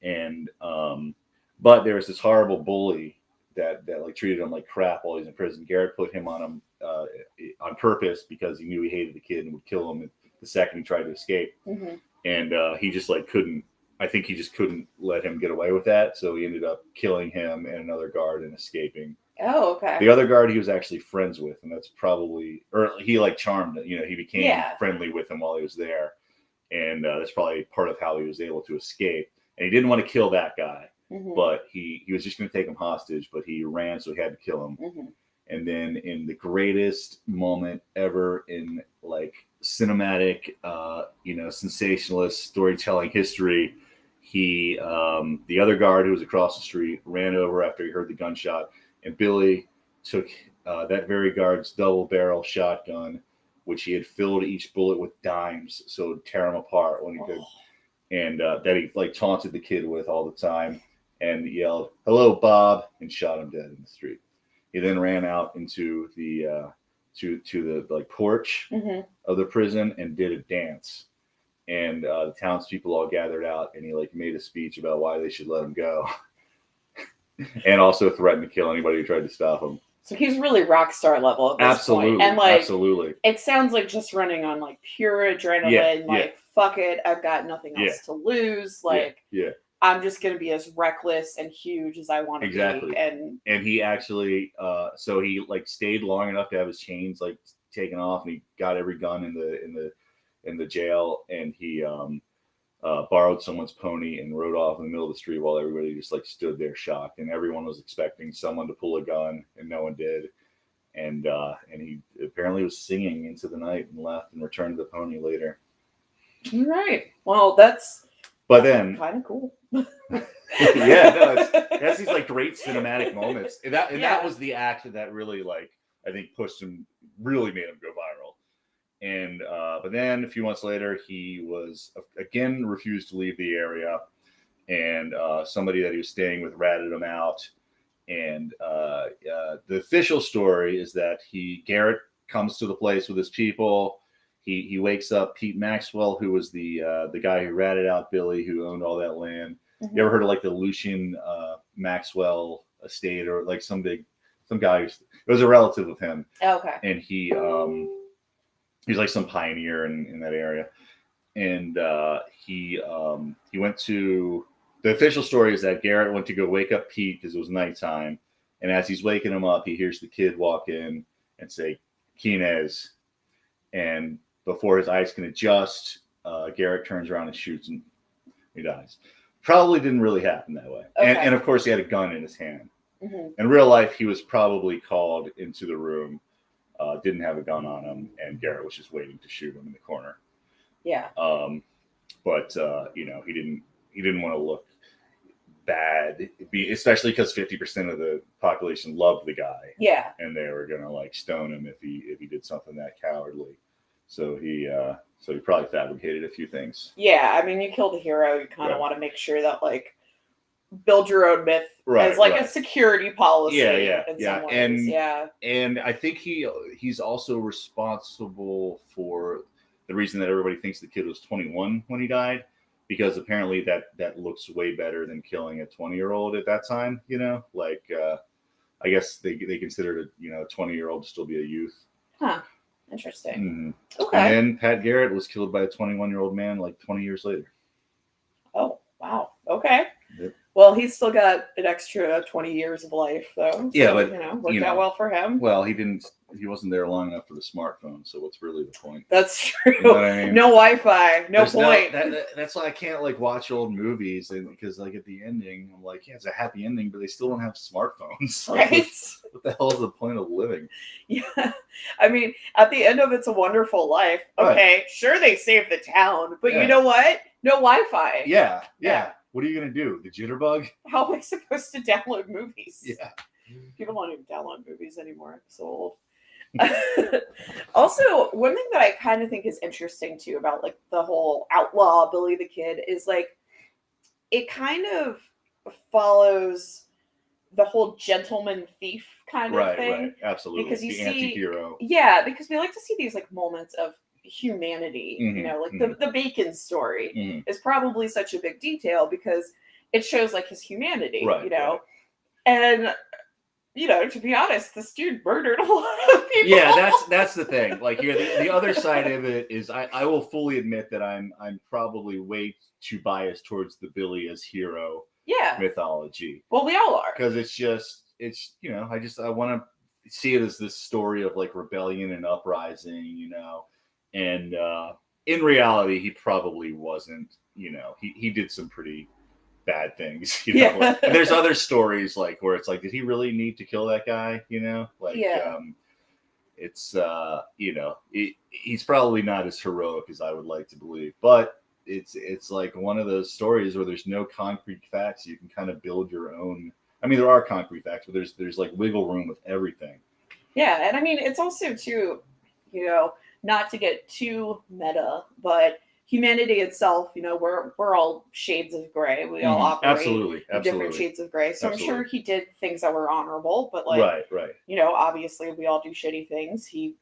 And but there was this horrible bully that like treated him like crap while he's in prison. Garrett put him on him on purpose because he knew he hated the kid and would kill him the second he tried to escape. Mm-hmm. And he just like couldn't. I think he just couldn't let him get away with that, so he ended up killing him and another guard and escaping. Oh, okay. The other guard he was actually friends with, and that's probably, or he like charmed, you know, he became friendly with him while he was there, and that's probably part of how he was able to escape. And he didn't want to kill that guy, but he was just going to take him hostage, but he ran, so he had to kill him. Mm-hmm. And then in the greatest moment ever in like cinematic, sensationalist storytelling history, he, the other guard who was across the street, ran over after he heard the gunshot, and Billy took that very guard's double-barrel shotgun, which he had filled each bullet with dimes so it would tear him apart when he could, and that he like taunted the kid with all the time, and yelled, "Hello, Bob," and shot him dead in the street. He then ran out into the to the like porch of the prison and did a dance. And the townspeople all gathered out, and he like made a speech about why they should let him go, and also threatened to kill anybody who tried to stop him. So he's really rock star level at this point. And like, absolutely, it sounds like just running on like pure adrenaline. Fuck it, I've got nothing else to lose. Like, I'm just gonna be as reckless and huge as I want to be. And he actually, so he like stayed long enough to have his chains like taken off, and he got every gun in the jail, and he borrowed someone's pony and rode off in the middle of the street while everybody just like stood there shocked, and everyone was expecting someone to pull a gun, and no one did. And he apparently was singing into the night and left and returned to the pony later. All right. Well, that's kind of cool. That's these like great cinematic moments. And that was the act that really like I think pushed him, really made him go viral. And but then a few months later, he was again refused to leave the area, and somebody that he was staying with ratted him out. And the official story is that Garrett comes to the place with his people. He wakes up Pete Maxwell, who was the guy who ratted out Billy, who owned all that land. Mm-hmm. You ever heard of like the Lucian Maxwell estate, or like some guy? It was a relative of him. Okay. And he's like some pioneer in that area. And he went to, the official story is that Garrett went to go wake up Pete because it was nighttime. And as he's waking him up, he hears the kid walk in and say, "Quinez." And before his eyes can adjust, Garrett turns around and shoots, and he dies. Probably didn't really happen that way. Okay. And of course, he had a gun in his hand. Mm-hmm. In real life, he was probably called into the room, didn't have a gun on him, and Garrett was just waiting to shoot him in the corner. Yeah. but he didn't want to look bad, especially because 50% of the population loved the guy, Yeah. and they were gonna like stone him if he did something that cowardly. So he probably fabricated a few things. Yeah, I mean, you kill the hero, you kind of Right. want to make sure that like build your own myth Right, as like right. a security policy. Yeah, in yeah. some ways. Yeah. And I think he's also responsible for the reason that everybody thinks the kid was 21 when he died, because apparently that looks way better than killing a 20-year-old at that time. Like I guess they considered a 20-year-old to still be a youth. Huh. Interesting. Mm-hmm. Okay. And then Pat Garrett was killed by a 21-year-old man like 20 years later. Oh, wow. Okay. Yep. Well, he's still got an extra 20 years of life, though. So, Yeah, but worked out well for him. Well, he wasn't there long enough for the smartphone, so what's really the point? That's true. You know what I mean? No Wi-Fi, no point. That's why I can't like watch old movies, because like at the ending, I'm like, yeah, it's a happy ending, but they still don't have smartphones. Right? What the hell is the point of living? Yeah. I mean, at the end of It's a Wonderful Life, okay, sure they saved the town, but you know what? No Wi-Fi. Yeah. What are you gonna do? The jitterbug? How am I supposed to download movies? Yeah. People don't even download movies anymore. I'm so old. Also, one thing that I kind of think is interesting too about like the whole outlaw Billy the Kid is like it kind of follows the whole gentleman thief kind of thing. Right, absolutely. Because you the see, anti-hero. Yeah, because we like to see these like moments of humanity. Mm-hmm, like the Bacon story is probably such a big detail because it shows like his humanity. Right, and to be honest, this dude murdered a lot of people. Yeah, that's the thing. Like the other side of it is I will fully admit that I'm probably way too biased towards the Billy as hero mythology. Well, we all are. Because I want to see it as this story of like rebellion and uprising, and in reality he probably wasn't. He did some pretty bad things, and there's other stories like where it's like, did he really need to kill that guy? It's he's probably not as heroic as I would like to believe, but it's like one of those stories where there's no concrete facts. You can kind of build your own. I mean, there are concrete facts, but there's like wiggle room with everything. Yeah, and I mean, it's also too, not to get too meta, but humanity itself, we're all shades of gray. We all operate in different shades of gray. So I'm sure he did things that were honorable, but like, right. Obviously we all do shitty things. He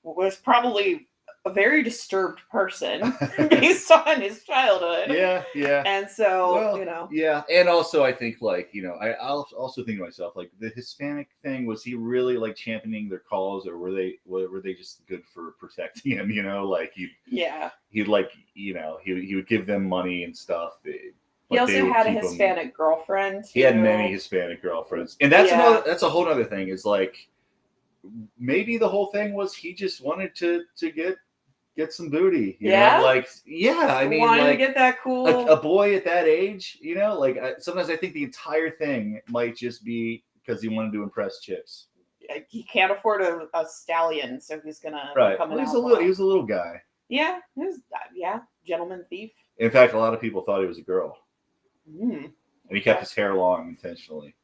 was probably a very disturbed person based on his childhood. Yeah. And so, Yeah. And also I think like, I'll also think to myself, like the Hispanic thing, was he really like championing their cause, or were they just good for protecting him? Like he'd like, he would give them money and stuff. He also had a Hispanic girlfriend. He had many Hispanic girlfriends. And that's a whole other thing, is like, maybe the whole thing was he just wanted to get some booty, I mean, wanted like, to get that cool. A boy at that age, sometimes I think the entire thing might just be because he wanted to impress chicks. He can't afford a stallion, so he's gonna become an outlaw. He was a little guy. Yeah, he was, gentleman thief. In fact, a lot of people thought he was a girl, and he kept his hair long intentionally.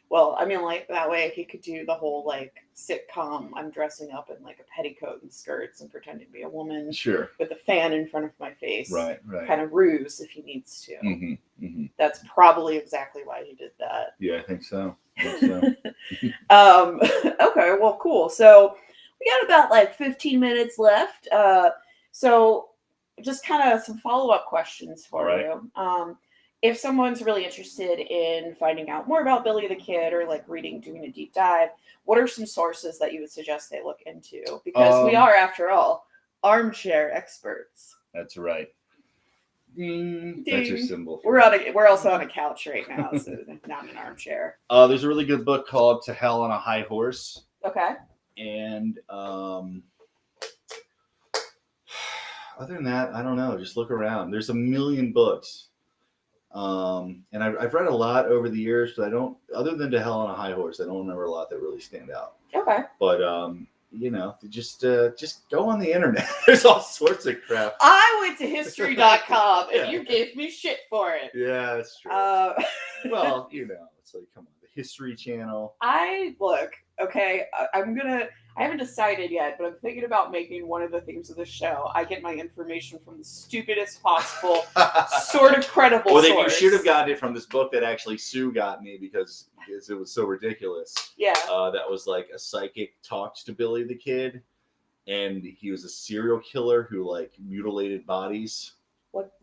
Well, I mean, like that way he could do the whole like sitcom. I'm dressing up in like a petticoat and skirts and pretending to be a woman. Sure. With a fan in front of my face. Right. Kind of ruse if he needs to. Mm-hmm. That's probably exactly why he did that. Yeah, I think so. Okay, well, cool. So we got about like 15 minutes left. So just kind of some follow-up questions for you. If someone's really interested in finding out more about Billy the Kid, or like doing a deep dive, what are some sources that you would suggest they look into? Because we are, after all, armchair experts. That's right. Ding. That's your symbol. We're also on a couch right now, so not an armchair. There's a really good book called To Hell on a High Horse. Okay. And other than that, I don't know. Just look around. There's a million books. And I've read a lot over the years, but other than To Hell on a High Horse, I don't remember a lot that really stand out. Okay. But just go on the internet. There's all sorts of crap. I went to history.com and Yeah. you gave me shit for it. Yeah, that's true. Well, it's like, come on, the History Channel. Okay, I haven't decided yet, but I'm thinking about making one of the themes of the show. I get my information from the stupidest possible, sort of credible Well, then source. you should have gotten it from this book that actually Sue got me because it was so ridiculous. Yeah. That was like a psychic talked to Billy the Kid, and he was a serial killer who like mutilated bodies.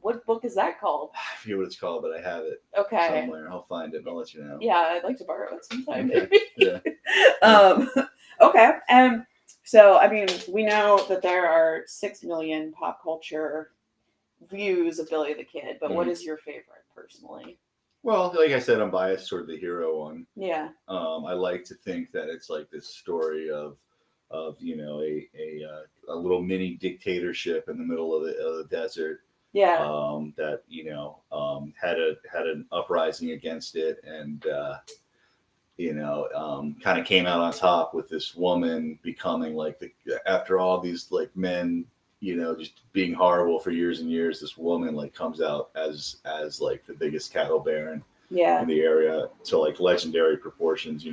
What book is that called? I forget what it's called, but I have it Okay. somewhere. I'll find it and I'll let you know. Yeah, I'd like to borrow it sometime. Okay. Maybe. Yeah. Okay. So I mean, we know that there are 6 million pop culture views of Billy the Kid, but what is your favorite personally? Well, like I said, I'm biased toward the hero one. Yeah. I like to think that it's like this story of a little mini dictatorship in the middle of the desert. Yeah. That had an uprising against it, and kind of came out on top with this woman becoming like after all these like men, just being horrible for years and years. This woman like comes out as like the biggest cattle baron Yeah. in the area to like legendary proportions.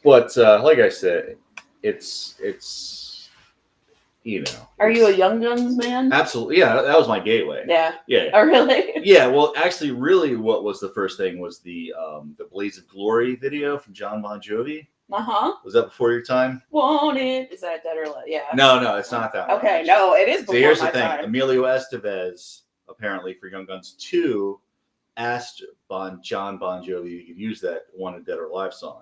But like I said, it's Are you a Young Guns man? absolutely, yeah, that was my gateway. Yeah. Yeah. Oh, really? Yeah, well, actually, really, what was the first thing was the Blaze of Glory video from John Bon Jovi. Uh-huh. Was that before your time? Want it? Is that Dead or Alive? Yeah. No, it's not that one. Okay, no, it is So before here's the my thing: time. Emilio Estevez, apparently for Young Guns 2, asked John Bon Jovi if he could use that "Wanted Dead or Alive" song,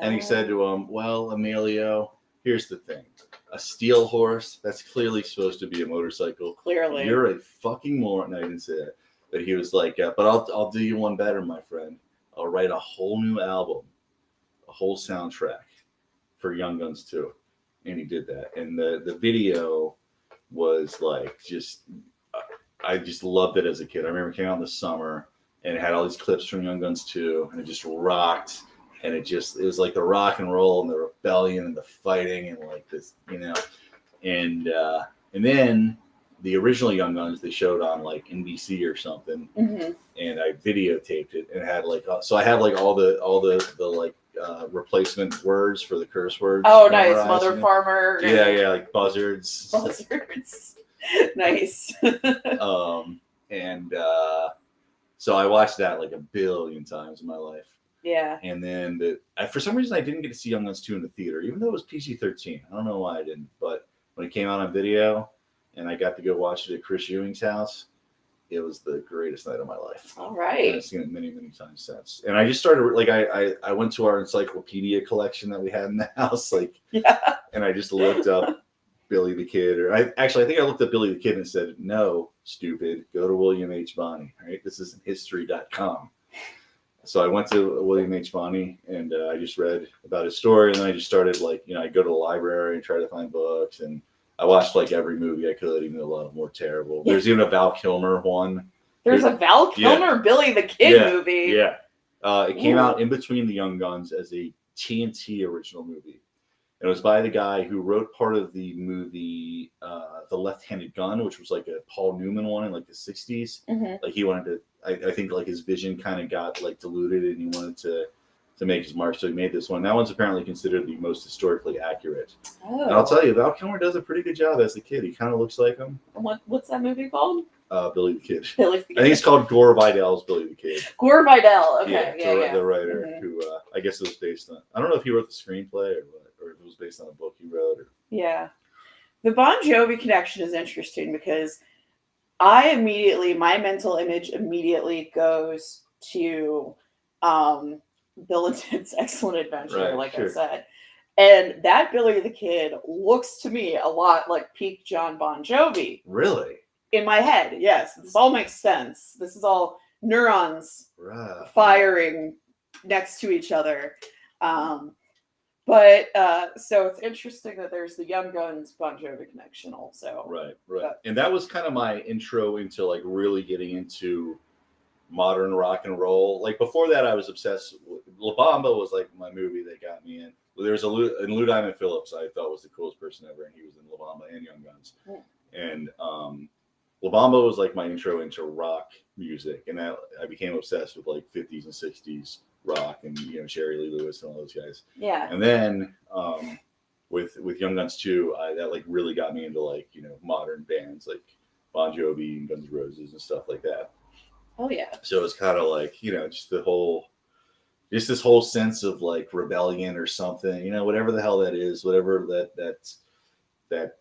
and he said to him, "Well, Emilio, here's the thing: a steel horse, that's clearly supposed to be a motorcycle. Clearly. You're a fucking moron." No, I didn't say that. But he was like, but I'll do you one better, my friend. I'll write a whole new album, a whole soundtrack for Young Guns 2. And he did that. And the video was like I just loved it as a kid. I remember it came out in the summer and it had all these clips from Young Guns 2 and it just rocked. And it was like the rock and roll and the rebellion and the fighting and like this, and then the original Young Guns they showed on like NBC or something, Mm-hmm. and I videotaped it and had like so I have like all the like replacement words for the curse words. Oh, nice. memorized, Mother farmer. Yeah, like buzzards. Buzzards. Nice. So I watched that like a billion times in my life. Yeah. And then for some reason I didn't get to see Young Guns 2 in the theater, even though it was PG-13. I don't know why I didn't, but when it came out on video and I got to go watch it at Chris Ewing's house, it was the greatest night of my life. All And right. I've seen it many, many times since. And I just started like I went to our encyclopedia collection that we had in the house, Yeah. and I just looked up Billy the Kid, or I think I looked up Billy the Kid and said, "No, stupid, go to William H. Bonney." Right? This isn't history.com. So I went to William H. Bonney and I just read about his story, and then I just started I go to the library and try to find books, and I watched like every movie I could, even though a lot of them were terrible. There's even a Val Kilmer one. There's a Val Kilmer Billy the Kid movie. Yeah. It came Ooh. out in between the Young Guns as a TNT original movie. And it was by the guy who wrote part of the movie The Left-Handed Gun, which was like a Paul Newman one in like the 60s. Mm-hmm. Like he wanted to, I think like his vision kind of got like diluted and he wanted to make his mark. So he made this one. That one's apparently considered the most historically accurate. Oh. And I'll tell you, Val Kilmer does a pretty good job as a kid. He kind of looks like him. What's that movie called? Billy the Kid. Billy the Kid. I think it's called Gore Vidal's Billy the Kid. Gore Vidal. Okay. Yeah. The writer Mhm. who I guess it was based on. I don't know if he wrote the screenplay or if it was based on a book he wrote. Yeah. The Bon Jovi connection is interesting because my mental image immediately goes to Bill and Ted's Excellent Adventure, Right, like sure. I said. And that Billy the Kid looks to me a lot like peak John Bon Jovi Really? in my head. Yes, this all makes sense. This is all neurons Right. firing next to each other. But so it's interesting that there's the Young Guns Bon Jovi connection also. Right. And that was kind of my intro into like really getting into modern rock and roll. Like before that, I was obsessed with La Bamba was like my movie that got me in. There was Lou Diamond Phillips I thought was the coolest person ever, and he was in La Bamba and Young Guns. Yeah. And La Bamba was like my intro into rock music, and I became obsessed with like 50s and 60s rock, and Jerry Lee Lewis and all those guys. Yeah. And then with Young Guns 2, that like really got me into like modern bands like Bon Jovi and Guns N' Roses and stuff like that. Oh yeah. So it's kind of like just this whole sense of like rebellion or something, whatever the hell that is, whatever that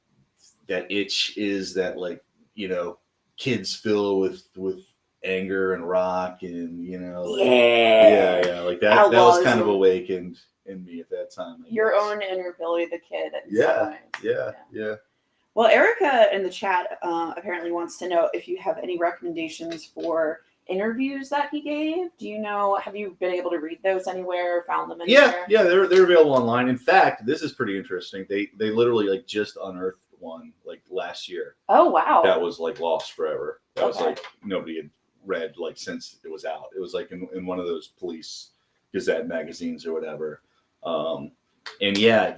itch is that like kids fill with anger and rock and yeah, like that Outlaws was kind of awakened in me at that time. Your own inner Billy the Kid. Yeah. Well, Erica in the chat apparently wants to know if you have any recommendations for interviews that he gave. Do you know? Have you been able to read those anywhere? Found them anywhere? Yeah, they're available online. In fact, this is pretty interesting. They literally like just unearthed one like last year. Oh wow. That was like lost forever. That was Okay. like nobody had read like since it was out. It was like in one of those police Gazette magazines or whatever. And yeah,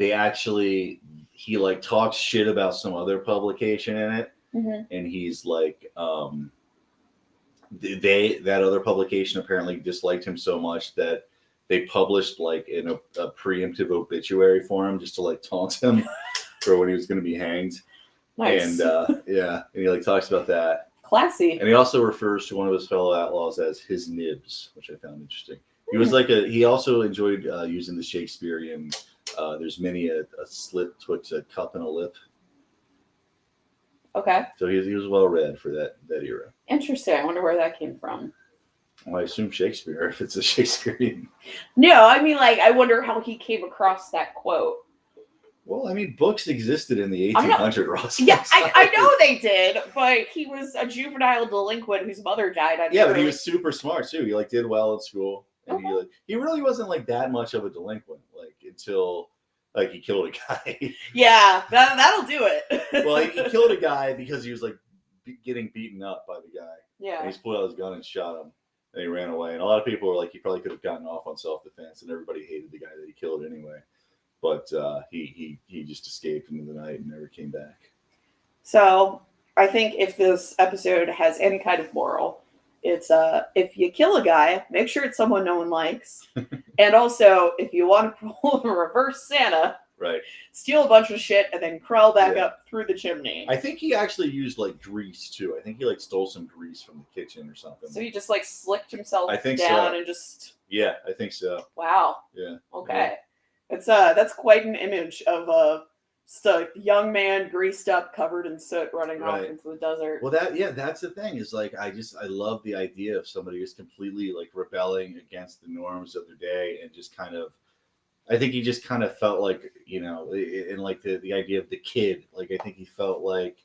he like talks shit about some other publication in it, and he's like that other publication apparently disliked him so much that they published like a preemptive obituary for him just to like taunt him for when he was going to be hanged. Nice. And and he like talks about that. Classy. And he also refers to one of his fellow outlaws as his nibs, which I found interesting. He was like he also enjoyed using the Shakespearean there's many a slit twixt a cup and a lip. Okay. So he was well read for that era. Interesting. I wonder where that came from. Well, I assume Shakespeare, if it's a Shakespearean. No, I mean, like, I wonder how he came across that quote. Well, I mean, books existed in the 1800s, Ross. Yeah, I know they did, but he was a juvenile delinquent whose mother died. Yeah, but he was super smart too. He like did well at school, and Okay. he really wasn't like that much of a delinquent, like until like he killed a guy. Yeah, that'll do it. Well, he killed a guy because he was like getting beaten up by the guy. Yeah. And he pulled out his gun and shot him, and he ran away. And a lot of people were like, he probably could have gotten off on self-defense, and everybody hated the guy that he killed anyway. But he just escaped into the night and never came back. So I think if this episode has any kind of moral, it's if you kill a guy, make sure it's someone no one likes. And also, if you want to pull a reverse Santa, right, steal a bunch of shit and then crawl back up through the chimney. I think he actually used like grease too. I think he like stole some grease from the kitchen or something. So he just like slicked himself I think down so. and just. Yeah, I think so. Wow. Yeah. Okay. That's quite an image of a young man greased up, covered in soot, running off into the desert. Well, that's the thing is like I love the idea of somebody who's completely like rebelling against the norms of their day and just kind of. I think he just kind of felt like in like the idea of the kid. Like I think he felt like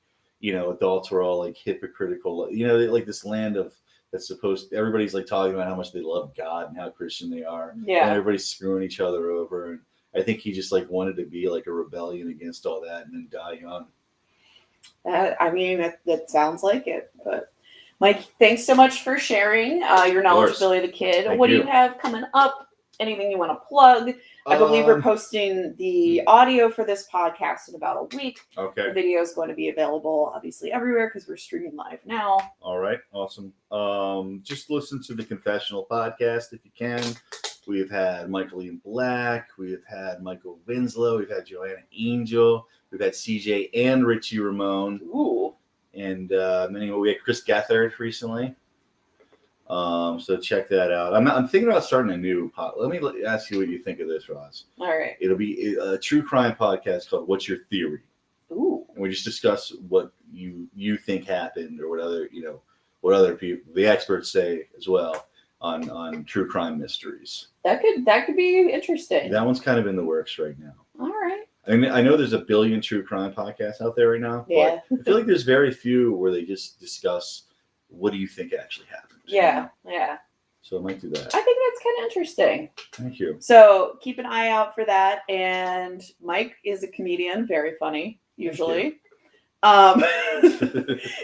adults were all like hypocritical. Like this land of. That's everybody's like talking about how much they love God and how Christian they are. Yeah. And everybody's screwing each other over. And I think he just like wanted to be like a rebellion against all that and then die young. I mean, that sounds like it. But Mike, thanks so much for sharing your knowledge of Billy the Kid. What do you have coming up? Anything you want to plug? I believe we're posting the audio for this podcast in about a week. Okay. The video is going to be available, obviously, everywhere because we're streaming live now. All right. Awesome. Just listen to the Confessional podcast if you can. We've had Michael Ian Black. We've had Michael Winslow. We've had Joanna Angel. We've had CJ and Richie Ramone. Ooh. And we had Chris Gethard recently. So check that out. I'm thinking about starting a new pod. Let me ask you what you think of this, Roz. All right. It'll be a true crime podcast called "What's Your Theory?" Ooh. And we just discuss what you think happened or what other people, the experts, say as well on true crime mysteries. That could be interesting. That one's kind of in the works right now. All right. I mean, I know there's a billion true crime podcasts out there right now. Yeah. But I feel like there's very few where they just discuss what do you think actually happened. Yeah. Yeah. So I might do that. I think that's kind of interesting. Thank you. So keep an eye out for that. And Mike is a comedian, very funny, usually.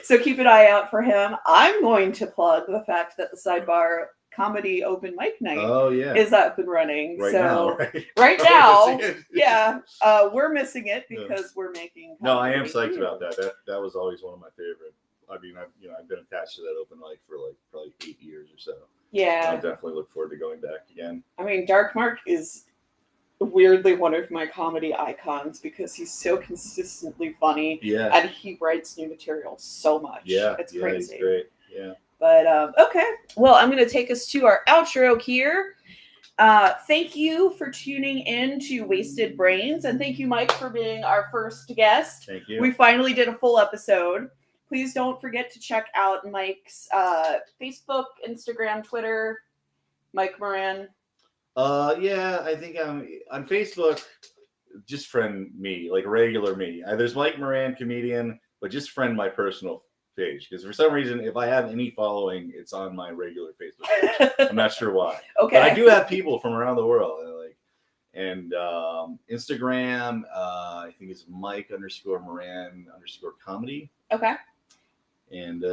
So keep an eye out for him. I'm going to plug the fact that the Sidebar Comedy Open Mic Night Oh yeah. is up and running. Right so now, right? right Oh, now, missing it. yeah, we're missing it Yeah. because we're making. No, I am comedy psyched here. about that. That was always one of my favorite. I mean, I've been attached to that open mic for like probably 8 years or so. I Yeah, definitely look forward to going back again. I mean, Dark Mark is weirdly one of my comedy icons because he's so consistently funny Yeah. and he writes new material so much. Yeah. It's yeah, crazy. He's great. Yeah. But okay, well, I'm going to take us to our outro here. Thank you for tuning in to Wasted Brains, and thank you, Mike, for being our first guest. Thank you. We finally did a full episode. Please don't forget to check out Mike's Facebook, Instagram, Twitter, Mike Moran. Yeah, I think I'm on Facebook. Just friend me, like regular me. There's Mike Moran, comedian, but just friend my personal page because for some reason, if I have any following, it's on my regular Facebook page. I'm not sure why. Okay. But I do have people from around the world, and Instagram. I think it's Mike_Moran_comedy. Okay. And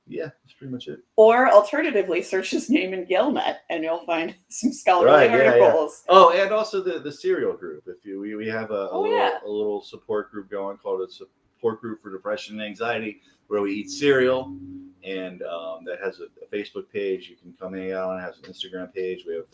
yeah, that's pretty much it. Or alternatively, search his name in Gilnet, and you'll find some scholarly articles. Yeah. Oh, and also the cereal group. If we have a little support group going called a support group for depression and anxiety, where we eat cereal, and that has a Facebook page. You can come hang out on. It has an Instagram page. We have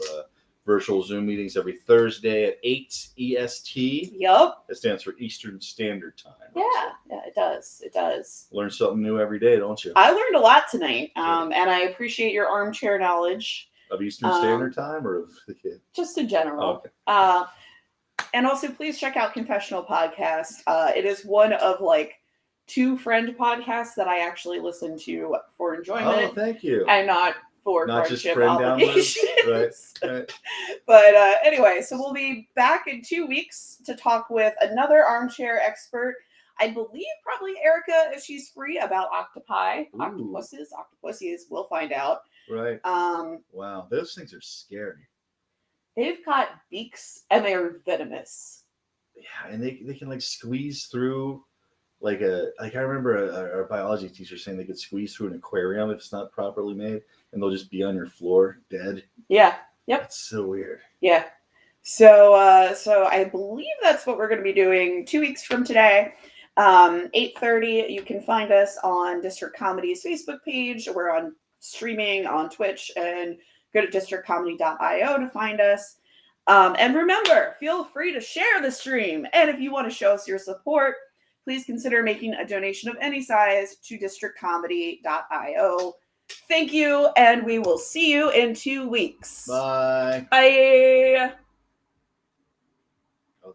virtual Zoom meetings every Thursday at 8 EST. Yup. That stands for Eastern Standard Time. Yeah, it does. It does. Learn something new every day, don't you? I learned a lot tonight, and I appreciate your armchair knowledge. Of Eastern Standard Time or of the kid? Just in general. Okay. And also, please check out Confessional Podcast. It is one of like 2 friend podcasts that I actually listen to for enjoyment. Oh, thank you. And not for Not just friendship friend obligations. downloads. Right. But anyway, so we'll be back in 2 weeks to talk with another armchair expert. I believe probably Erica, if she's free, about octopi, octopuses. We'll find out. Right. Wow, those things are scary. They've got beaks and they're venomous. Yeah, and they can like squeeze through I remember our biology teacher saying they could squeeze through an aquarium if it's not properly made, and they'll just be on your floor dead. Yeah. Yep. It's so weird. Yeah. So I believe that's what we're going to be doing 2 weeks from today. 8:30. You can find us on District Comedy's Facebook page. We're on streaming on Twitch, and go to districtcomedy.io to find us. And remember, feel free to share the stream. And if you want to show us your support, please consider making a donation of any size to districtcomedy.io. Thank you, and we will see you in 2 weeks. Bye. Bye.